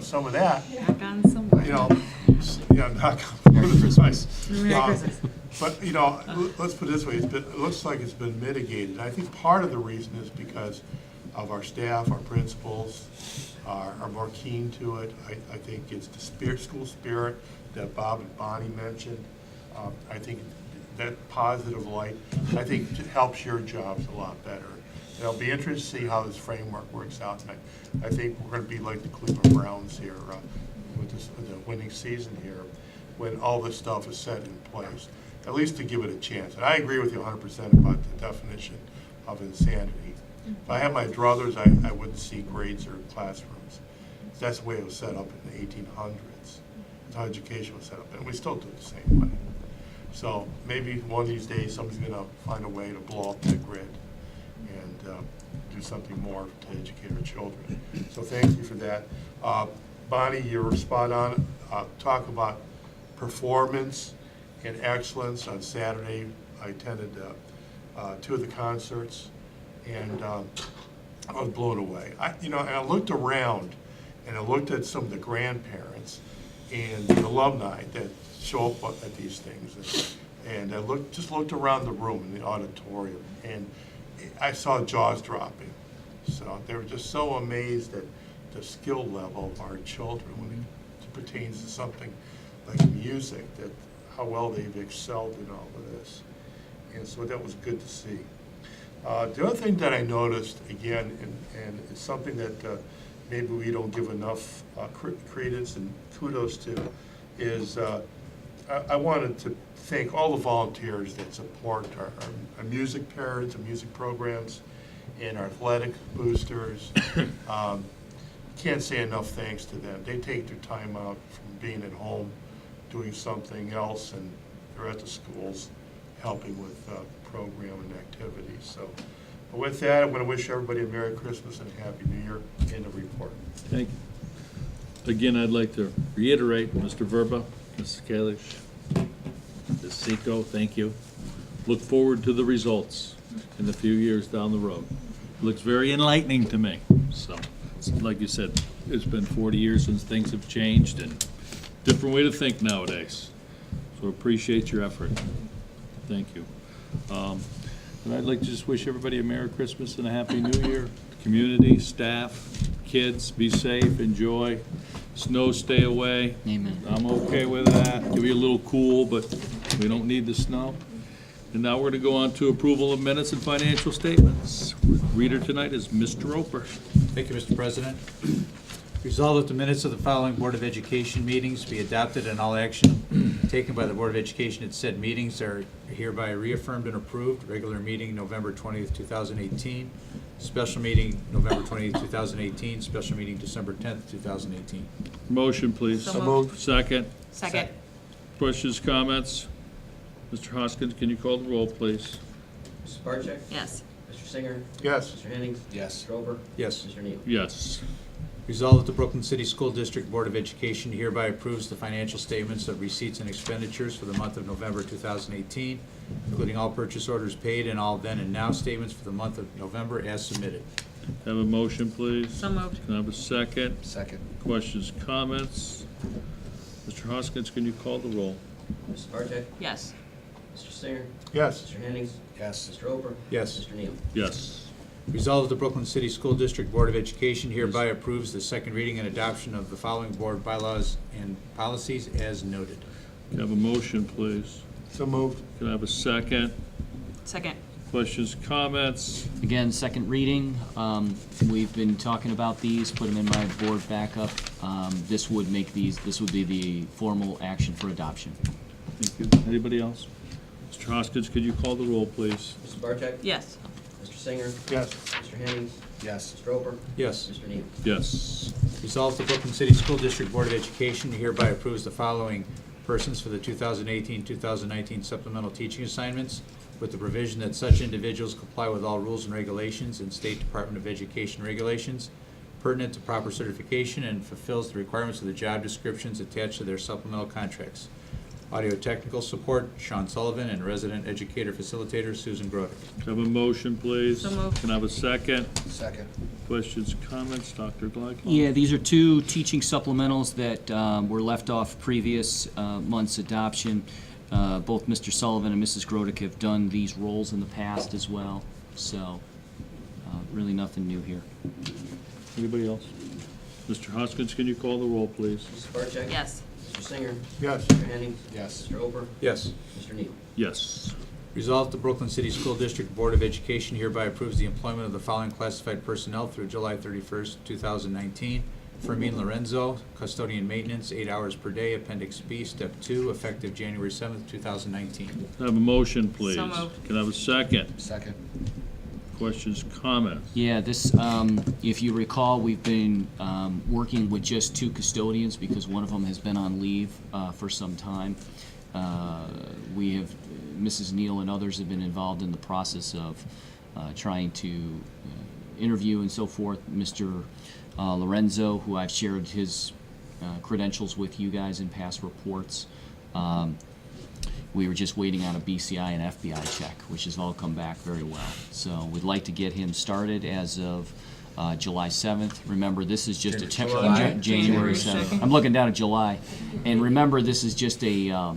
some of that, Knock on some wood. knock on wood is nice. Merry Christmas. But, let's put it this way, it looks like it's been mitigated. I think part of the reason is because of our staff, our principals are more keen to it. I think it's the school spirit that Bob and Bonnie mentioned. I think that positive light, I think it helps your jobs a lot better. It'll be interesting to see how this framework works out. And I think we're going to be like the Cleveland Browns here with the winning season here, when all this stuff is set in place, at least to give it a chance. And I agree with you 100% about the definition of insanity. If I had my druthers, I wouldn't see grades or classrooms. That's the way it was set up in the 1800s. That's how education was set up, and we still do it the same way. So maybe one of these days, somebody's going to find a way to blow up that grid and do something more to educate our children. So thank you for that. Bonnie, you're spot on. Talk about performance and excellence. On Saturday, I attended 2 of the concerts, and I was blown away. And I looked around, and I looked at some of the grandparents and the alumni that show up at these things, and I looked around the room in the auditorium, and I saw jaws dropping. So they were just so amazed at the skill level of our children when it pertains to something like music, that how well they've excelled in all of this. And so that was good to see. The other thing that I noticed, again, and it's something that maybe we don't give enough credence and kudos to, is I wanted to thank all the volunteers that support our music parents and music programs and our athletic boosters. Can't say enough thanks to them. They take their time out from being at home, doing something else, and they're at the schools helping with program and activities. So with that, I want to wish everybody a Merry Christmas and Happy New Year. End of report. Thank you. Again, I'd like to reiterate, Mr. Verba, Mrs. Kalish, Ms. Seco, thank you. Look forward to the results in the few years down the road. Looks very enlightening to me. So, like you said, it's been 40 years since things have changed, and different way to think nowadays. So appreciate your effort. Thank you. And I'd like to just wish everybody a Merry Christmas and a Happy New Year. Community, staff, kids, be safe, enjoy. Snow, stay away. Amen. I'm okay with that. Give you a little cool, but we don't need the snow. And now we're going to go on to approval of minutes and financial statements. Reader tonight is Mr. Roper. Thank you, Mr. President. Resolved that the minutes of the following Board of Education meetings be adopted, and all action taken by the Board of Education at said meetings are hereby reaffirmed and approved. Regular meeting November 20th, 2018. Special meeting November 20th, 2018. Special meeting December 10th, 2018. Motion, please. So moved. Second. Second. Questions, comments? Mr. Hoskins, can you call the roll, please? Mrs. Barcheck? Yes. Mr. Singer? Yes. Mr. Hennings? Yes. Mr. Ober? Yes. Mr. Neal? Yes. Resolved that the Brooklyn City School District Board of Education hereby approves the financial statements of receipts and expenditures for the month of November 2018, including all purchase orders paid and all then and now statements for the month of November as submitted. Have a motion, please? So moved. Can I have a second? Second. Questions, comments? Mr. Hoskins, can you call the roll? Mrs. Barcheck? Yes. Mr. Singer? Yes. Mr. Hennings? Yes. Mr. Ober? Yes. Mr. Neal? Yes. Resolved that the Brooklyn City School District Board of Education hereby approves the second reading and adoption of the following board bylaws and policies as noted. Can I have a motion, please? So moved. Can I have a second? Second. Questions, comments? Again, second reading. We've been talking about these, put them in my board backup. This would make these, this would be the formal action for adoption. Thank you. Anybody else? Mr. Hoskins, could you call the roll, please? Mrs. Barcheck? Yes. Mr. Singer? Yes. Mr. Hennings? Yes. Mr. Ober? Yes. Mr. Neal? Yes. Resolved, the Brooklyn City School District Board of Education hereby approves the following persons for the 2018-2019 supplemental teaching assignments with the provision that such individuals comply with all rules and regulations and State Department of Education regulations pertinent to proper certification and fulfills the requirements of the job descriptions attached to their supplemental contracts. Audio technical support, Sean Sullivan, and resident educator facilitator, Susan Grodick. Have a motion, please? So moved. Can I have a second? Second. Questions, comments? Dr. Gleichlaw? Yeah, these are two teaching supplementals that were left off previous month's adoption. Both Mr. Sullivan and Mrs. Grodick have done these roles in the past as well, so really nothing new here. Anybody else? Mr. Hoskins, can you call the roll, please? Mrs. Barcheck? Yes. Mr. Singer? Yes. Mr. Hennings? Yes. Mr. Ober? Yes. Mr. Neal? Yes. Resolved, the Brooklyn City School District Board of Education hereby approves the employment of the following classified personnel through July 31st, 2019. Fermin Lorenzo, custodian maintenance, 8 hours per day, Appendix B, Step 2, effective January 7th, 2019. Can I have a motion, please? So moved. Can I have a second? Second. Questions, comments? Yeah, this, if you recall, we've been working with just two custodians because one of them has been on leave for some time. We have, Mrs. Neal and others have been involved in the process of trying to interview and so forth. Mr. Lorenzo, who I've shared his credentials with you guys in past reports. We were just waiting on a BCI and FBI check, which has all come back very well. So we'd like to get him started as of July 7th. Remember, this is just a July? January 7th. I'm looking down at July. And remember, this is just a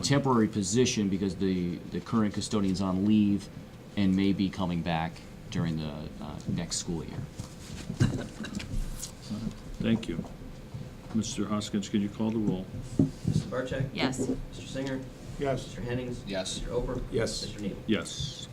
temporary position because the current custodian's on leave and may be coming back during the next school year. Thank you. Mr. Hoskins, can you call the roll? Mrs. Barcheck? Yes. Mr. Singer? Yes. Mr. Hennings? Yes. Mr. Ober? Yes. Mr. Neal? Yes.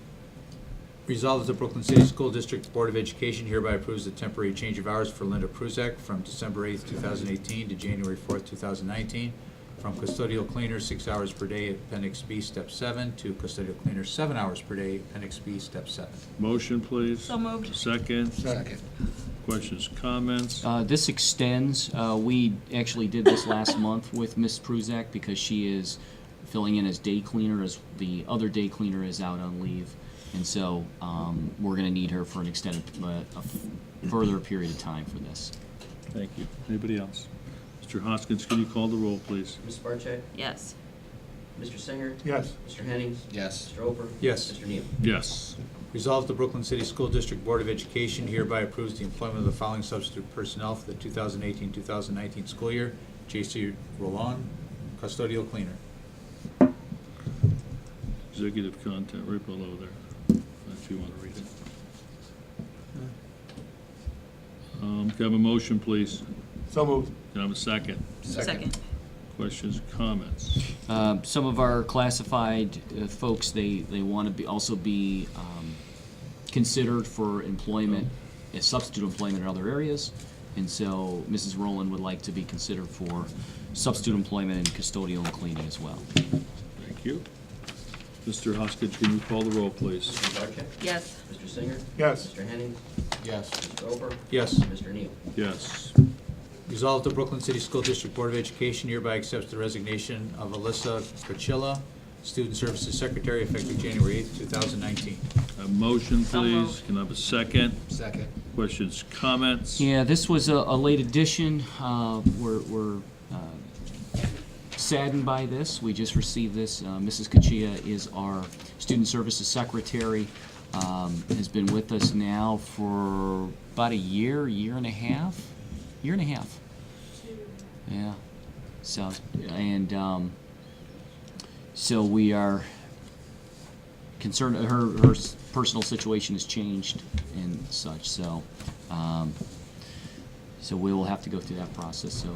Resolved that the Brooklyn City School District Board of Education hereby approves the temporary change of hours for Linda Pruzak from December 8th, 2018 to January 4th, 2019, from custodial cleaner 6 hours per day, Appendix B, Step 7, to custodial cleaner 7 hours per day, Appendix B, Step 7. Motion, please? So moved. Second? Second. Questions, comments? This extends, we actually did this last month with Miss Pruzak because she is filling in as day cleaner as the other day cleaner is out on leave. And so we're going to need her for an extended, further period of time for this. Thank you. Anybody else? Mr. Hoskins, can you call the roll, please? Mrs. Barcheck? Yes. Mr. Singer? Yes. Mr. Hennings? Yes. Mr. Ober? Yes. Mr. Neal? Yes. Resolved, the Brooklyn City School District Board of Education hereby approves the employment of the following substitute personnel for the 2018-2019 school year. J.C. Roland, custodial cleaner. Executive content right below there, if you want to read it. Can I have a motion, please? So moved. Can I have a second? Second. Questions, comments? Some of our classified folks, they want to also be considered for employment, as substitute employment in other areas. And so Mrs. Rowland would like to be considered for substitute employment in custodial and cleaning as well. Thank you. Mr. Hoskins, can you call the roll, please? Ms. Barcheck? Yes. Mr. Singer? Yes. Mr. Henning? Yes. Mr. Ober? Yes. Mr. Neal? Yes. Resolved, the Brooklyn City School District Board of Education hereby accepts the resignation of Alyssa Cochilla, Student Services Secretary, effective January 8th, 2019. A motion, So please. moved. Can I have a second? Second. Questions, comments? Yeah, this was a late addition. We're saddened by this. We just received this. Mrs. Kachia is our Student Services Secretary. Has been with us now for about a year and a half. Year and a half. Yeah. So, and so we are concerned, her personal situation has changed and such, so, so we will have to go through that process, so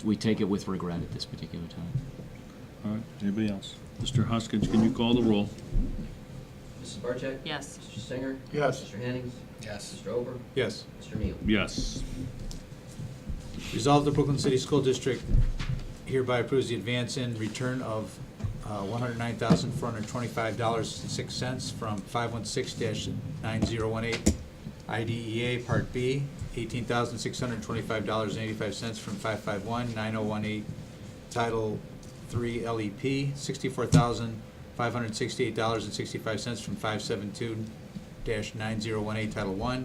we take it with regret at this particular time. All right, anybody else? Mr. Hoskins, can you call the roll? Mrs. Barcheck? Yes. Mr. Singer? Yes. Mr. Henning? Yes. Mr. Ober? Yes. Mr. Neal? Yes. Resolved, the Brooklyn City School District hereby approves the advance in return of $109,425.06 from 516-9018 IDEA Part B, $18,625.85 from 551-9018 Title III LEP, $64,568.65 from 572-9018 Title I,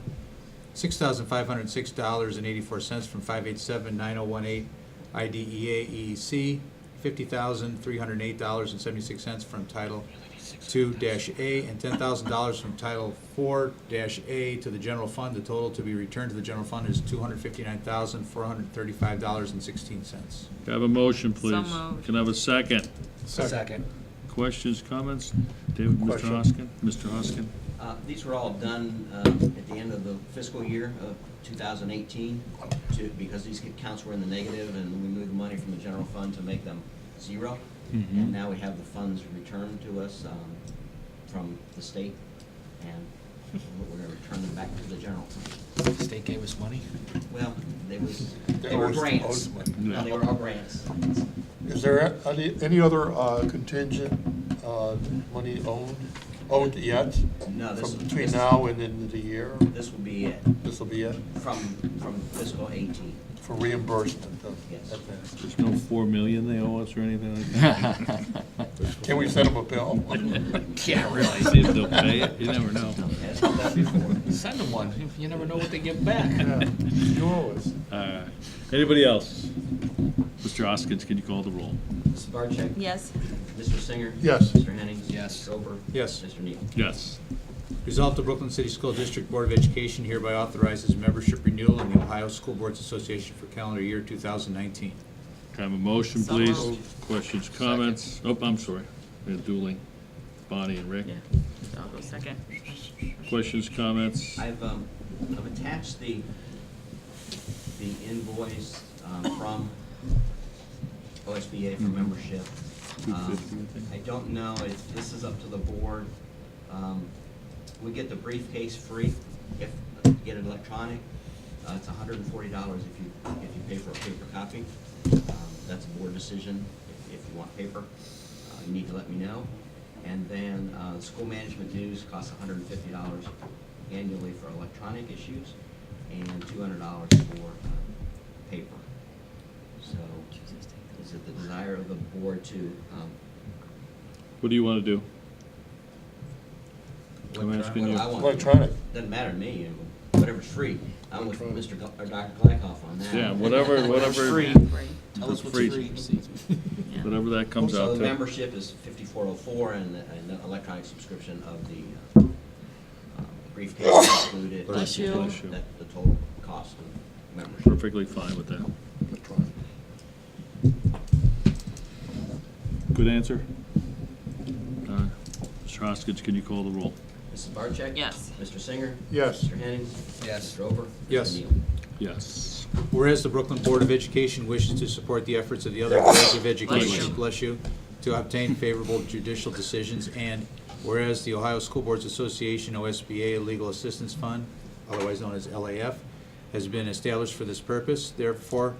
$6,506.84 from 587-9018 IDEA EEC, $50,308.76 from Title II-A, and $10,000 from Title IV-A to the general fund. The total to be returned to the general fund is $259,435.16. Can I have a motion, please? moved. Can I have a second? Second. Questions, comments? David, Mr. Question. Hoskin? Mr. Hoskin? These were all done at the end of the fiscal year of 2018, because these accounts were in the negative, and we moved the money from the general fund to make them zero. And now we have the funds returned to us from the state, and we're going to return them back to the general fund. State gave us money? Well, they were grants. Yeah. They were all grants. Is there any other contingent money owed yet? No, this From is- between this- now and the end of the year? This will be it, This will be it from fiscal 18. for reimbursement of Yes. advance. There's no $4 million they owe us or anything like that? Can we send them a bill? Yeah, really. See if they'll pay it? You never know. Has done that before. Send them one. You never know what they give back. Yeah, you owe us. Anybody else? Mr. Hoskins, can you call the roll? Mrs. Barcheck? Yes. Mr. Singer? Yes. Mr. Henning? Yes. Mr. Ober? Yes. Mr. Neal? Yes. Resolved, the Brooklyn City School District Board of Education hereby authorizes membership renewal in the Ohio School Boards Association for calendar year 2019. Can I have a motion, So please? moved. Questions, comments? Oh, I'm sorry. We had dueling. Bonnie and Rick. Yeah. So I'll go second. Questions, comments? I've attached the invoice from OSBA for membership. $250, I think. I don't know if this is up to the board. We get the briefcase free if you get it electronic. It's $140 if you pay for a paper copy. That's a board decision. If you want paper, you need to let me know. And then school management dues cost $150 annually for electronic issues and $200 for paper. So is it the desire of the board to What do you want to do? I'm what asking do you. I want? Electronic. Doesn't matter to me, Whatever's free. I'm with Mr. Or Dr. Glykoff on that. Yeah, whatever, Free. Tell us what's Free. free. Yeah. Whatever that comes So out the to. membership is $54.04, and the electronic subscription of the briefcase is included. Bless you. Bless you. The total cost of membership. Perfectly fine with that. Good answer. Mr. Hoskins, can you call the roll? Mrs. Barcheck? Yes. Mr. Singer? Yes. Mr. Henning? Yes. Mr. Ober? Yes. Mr. Neal? Yes. Whereas the Brooklyn Board of Education wishes to support the efforts of the other boards of education, Bless you. to obtain favorable judicial decisions, and whereas the Ohio School Boards Association, OSBA Legal Assistance Fund, otherwise known as LAF, has been established for this purpose, therefore,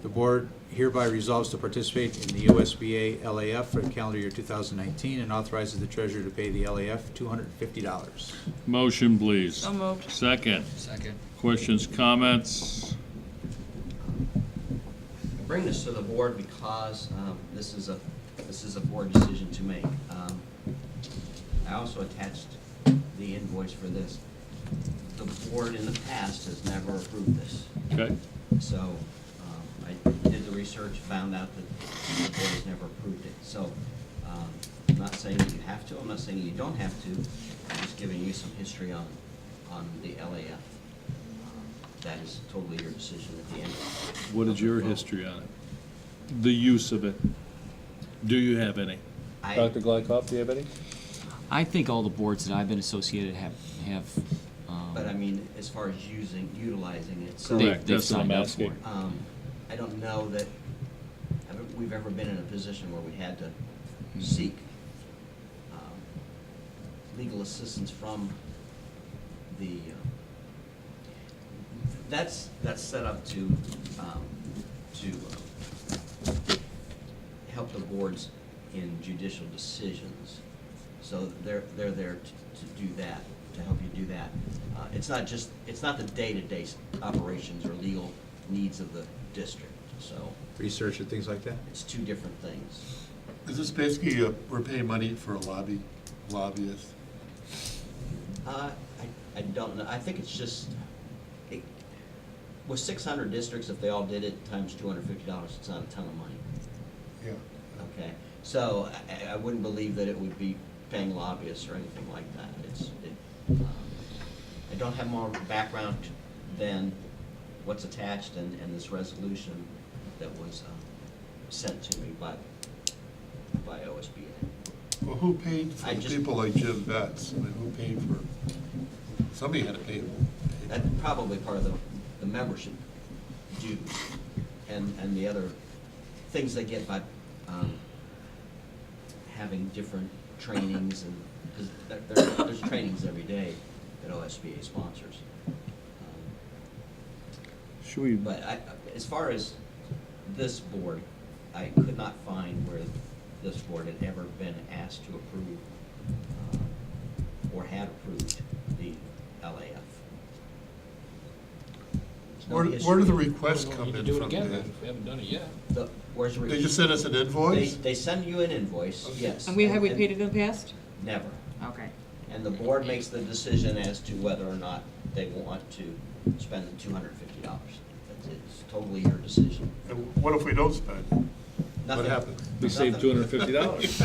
The board hereby resolves to participate in the OSBA LAF for the calendar year 2019 and authorizes the treasurer to pay the LAF $250. Motion, please. So moved. Second. Second. Questions, comments? I bring this to the board because this is a board decision to make. I also attached the invoice for this. The board in the past has never approved this. Okay. So I did the research, found out that the board has never approved it. So I'm not saying that you have to, I'm not saying you don't have to, I'm just giving you some history on the LAF. That is totally your decision at the end. What is your history on it? The use of it? Do you have any? Dr. Glykoff, do you have any? I think all the boards that I've been associated have But I mean, as far as utilizing it, so. Correct, they've that's what I'm signed up for asking. it. I don't know that we've ever been in a position where we had to seek legal assistance from the, that's set up to help the boards in judicial decisions. So they're there to do that, to help you do that. It's not the day-to-day operations or legal needs of the district, so Research and things like that? it's two different things. Is this basically, we're paying money for a lobbyist? I don't know, I think it's just, with 600 districts, if they all did it times $250, it's not a ton of money. Yeah. Okay, so I wouldn't believe that it would be paying lobbyists or anything like that. I don't have more background than what's attached and this resolution that was sent to me by OSBA. Well, who paid for I the just- people like Jim Betts? I mean, who paid for, somebody had to pay. That's probably part of the membership dues and the other things they get by having different trainings and, because there's trainings every day that OSBA sponsors. Should we, But as far as this board, I could not find where this board had ever been asked to approve or had approved the LAF. There's no Where history. do the requests We'll come need to in do it from again then? then, if we haven't done it yet. Where's the? They just sent us an invoice? They send you an invoice, yes. And have we paid it in the past? Never. Okay. And the board makes the decision as to whether or not they want to spend the $250. It's totally your decision. And what if we don't spend? What Nothing. happens? we saved $250.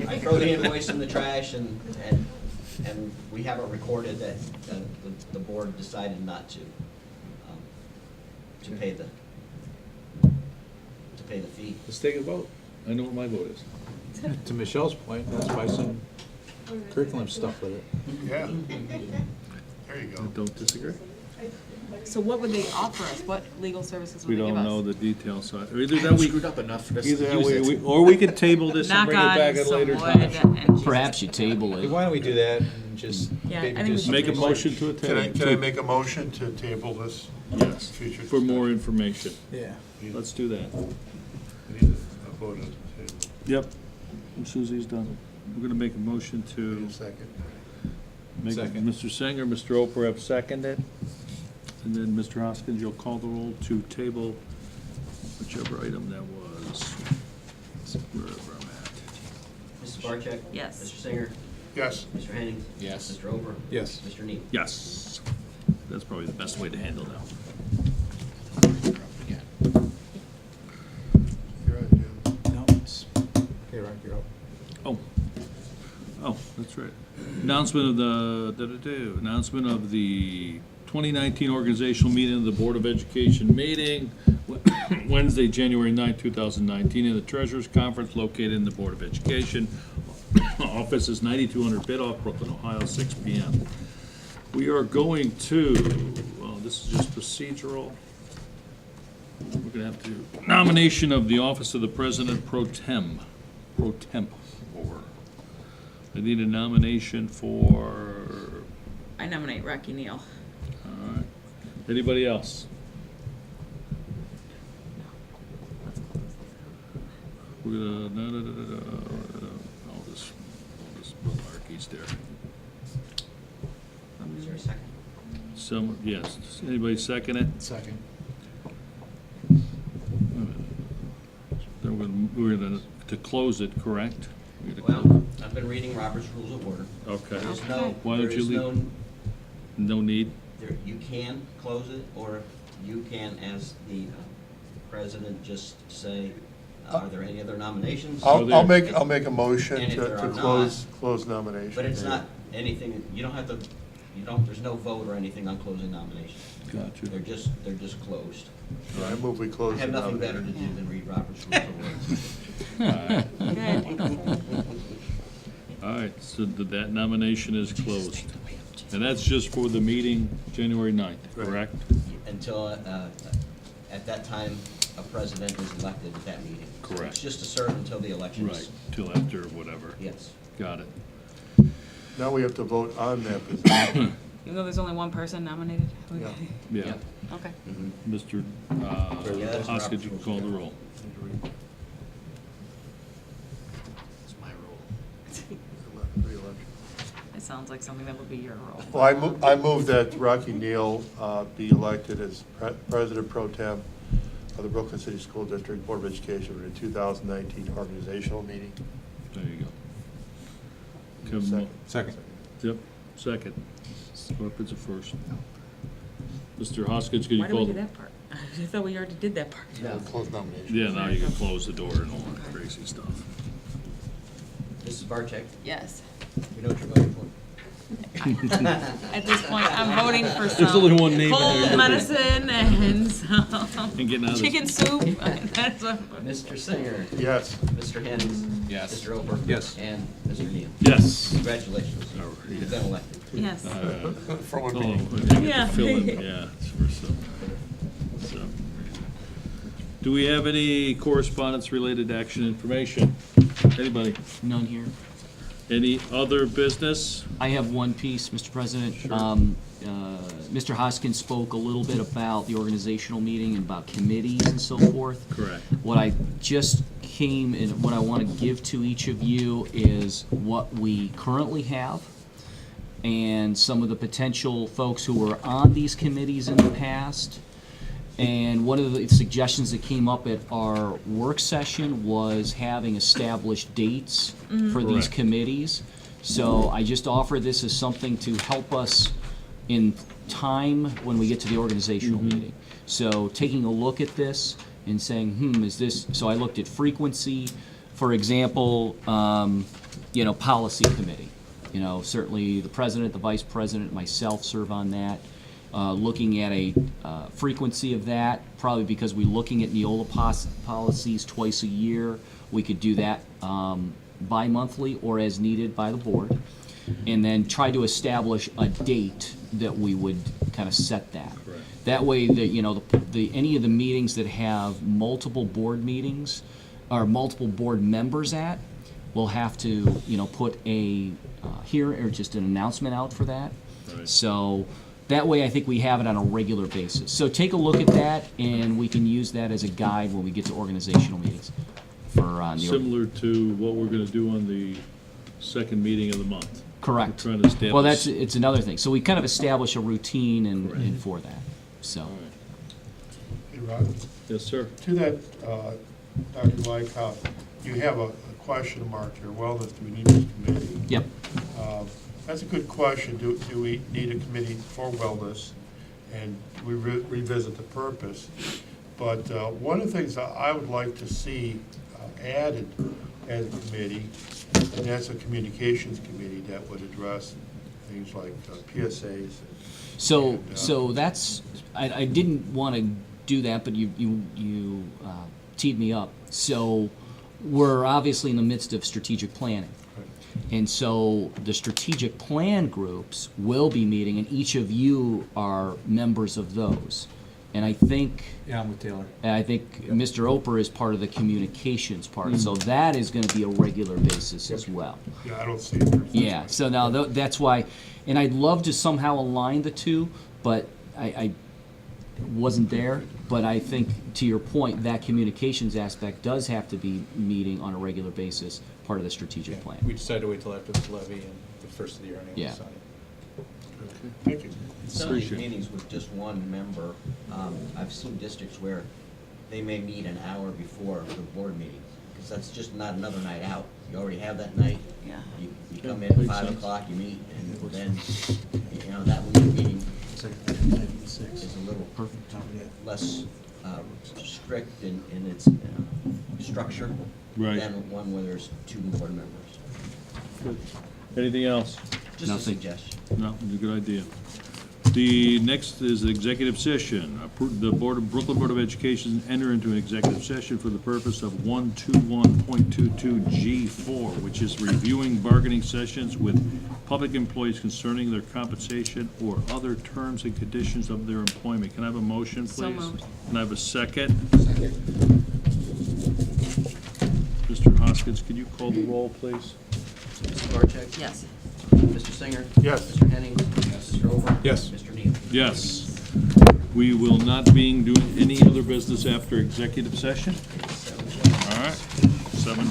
I throw the invoice in the trash and we have it recorded that the board decided not to pay the fee. Let's take a vote. I know what my vote is. To Michelle's point, let's buy some curriculum stuff with it. Yeah. There you I go. don't disagree. So what would they offer us? What legal services We would they give don't us? know the details, so either I that haven't we, screwed up enough for this either to that use it. or we could table this and Knock bring it on back at a some later wood time. and Perhaps you table Hey, it. why don't we do that and just Yeah, I maybe think do we some should Make a table it. motion to attend. Can I make a motion to table this? Yes, Future for more discussion? information. Yeah. Let's do that. We need a vote on the table. Yep. Susie's done. We're gonna make a motion Wait to a second. Second. Mr. Singer, Mr. Oper have seconded. And then Mr. Hoskins, you'll call the roll to table whichever item that was, wherever I'm at. Mrs. Barcheck? Yes. Mr. Singer? Yes. Mr. Henning? Yes. Mr. Ober? Yes. Mr. Neal? Yes. That's probably the best way to handle that. You're right, Jim. No, it's, okay, right, you're up. Oh, that's right. Announcement of announcement of the 2019 organizational meeting of the Board of Education meeting, Wednesday, January 9, 2019, in the Treasurers Conference located in the Board of Education. Office is 9200 Bidoff, Brooklyn, Ohio, 6 p.m. We are going to, well, this is just procedural. We're gonna have to, nomination of the office of the President pro temp. Or, I need a nomination for, I nominate Rocky Neal. all right, anybody else? We're gonna, all this malarkey's there. Is there a second? Some, yes, anybody second it? Second. Then we're gonna, to close it, correct? We're gonna Well, I've been reading Robert's Rules of Order. Okay. There is no, Why don't there you is leave- no, No need? you can close it, or you can, as the president, just say, are there any other nominations? I'll make a motion And if there to are close nominations. But it's not anything, you don't have to, there's no vote or anything on closing nominations. Gotcha. They're just closed. I move we I close the have nothing better to nominations. do than read Robert's Rules of Order. Good. All right, so that nomination is closed. And that's just for the meeting January 9th, correct? Until, at that time, a president is elected at that meeting. So Correct. It's just to serve until the elections. Right, till after whatever. Yes. Got it. Now we have to vote on that position. Even though there's only one person nominated? Yeah. Yeah. Yep. Okay. Mhm. Mr. Yeah, that's Hoskins, you can Robert's call the rules. roll. It's my rule. Re-election. It sounds like something that would be your role. Well, I move that Rocky Neal be elected as President Pro Tem of the Brooklyn City School District Board of Education for the 2019 organizational meeting. There you go. Come Second. Second. Yep, second. Scorpion's a first. Mr. Hoskins, can you Why did we call? do that part? I thought we already did that part. No. Close nominations. Yeah, now you can close the door and all that crazy stuff. Mrs. Barcheck, Yes. you know what you're voting for? At this point, I'm voting for There's only one some name in cold there. medicine and some And getting out of this. chicken soup. That's what. Mr. Singer, Yes. Mr. Hens. Yes. Mr. Oper. Yes. And Mr. Neal. Yes. Congratulations. All right. You've been elected. Yes. For one Oh, meeting. I think Yeah. it's filling, yeah, it's for some reason. Do we have any correspondence-related action information? Anybody? None here. Any other business? I have one piece, Mr. President. Mr. Hoskins spoke a little bit about the organizational meeting and about committees and so forth. Correct. What I just came and what I want to give to each of you is what we currently have and some of the potential folks who were on these committees in the past. And one of the suggestions that came up at our work session was having established dates for these Correct. committees. So I just offer this as something to help us in time when we get to the organizational meeting. So taking a look at this and saying, is this, so I looked at frequency, for example, policy committee. Certainly the president, the vice president, myself serve on that. Looking at a frequency of that, probably because we're looking at Neola policies twice a year. We could do that bi-monthly or as needed by the board. And then try to establish a date that we would kind of set that. Correct. That way, that any of the meetings that have multiple board meetings or multiple board members at, we'll have to, put a or just an announcement out for that. Right. So that way, I think we have it on a regular basis. So take a look at that, and we can use that as a guide when we get to organizational meetings. Similar to what we're gonna do on the second meeting of the month. Correct. We're trying to establish. Well, it's another thing. So we kind of establish a routine and for that. So. All right. Hey, Rod, Yes, sir. to that, Dr. Lykoff, you have a question mark here, wellness, do we need this committee? Yep. That's a good question. Do we need a committee for wellness? And we revisit the purpose. But one of the things that I would like to see added as a committee, and that's a communications committee that would address things like PSAs. So that's, I didn't want to do that, but you teed me up. So we're obviously in the midst of strategic planning. And so the strategic plan groups will be meeting, and each of you are members of those. And I think Yeah, I'm with Taylor. Mr. Oper is part of the communications part, so that is going to be a regular basis as well. Yeah, I don't see it. Yeah, so now that's why, and I'd love to somehow align the two, but wasn't there, but I think, to your point, that communications aspect does have to be meeting on a regular basis, part of the strategic plan. We decided to wait till after the levy and the first of the year anyway. Yeah. so. Thank you. Some of these Appreciate it. meetings with just one member, I've seen districts where they may meet an hour before the board meeting, because that's just not another night out. You already have that night. Yeah. You come in at Makes 5 sense. o'clock, you meet, and then, that meeting is a little less strict in its structure Right. than one where there's 2 board members. Anything else? Just a Nothing. suggestion. No, it's a good idea. The next is executive session. The Brooklyn Board of Education enter into an executive session for the purpose of 121.22 G4, which is reviewing bargaining sessions with public employees concerning their compensation or other terms and conditions of their employment. Can I have a motion, please? So moved. Can I have a second? Mr. Hoskins, can you call the roll, please? Mrs. Barcheck? Yes. Mr. Singer? Yes. Mr. Henning? Yes. Mr. Over? Yes. Mr. Neal? Yes. We will not be doing any other business after executive session. All right.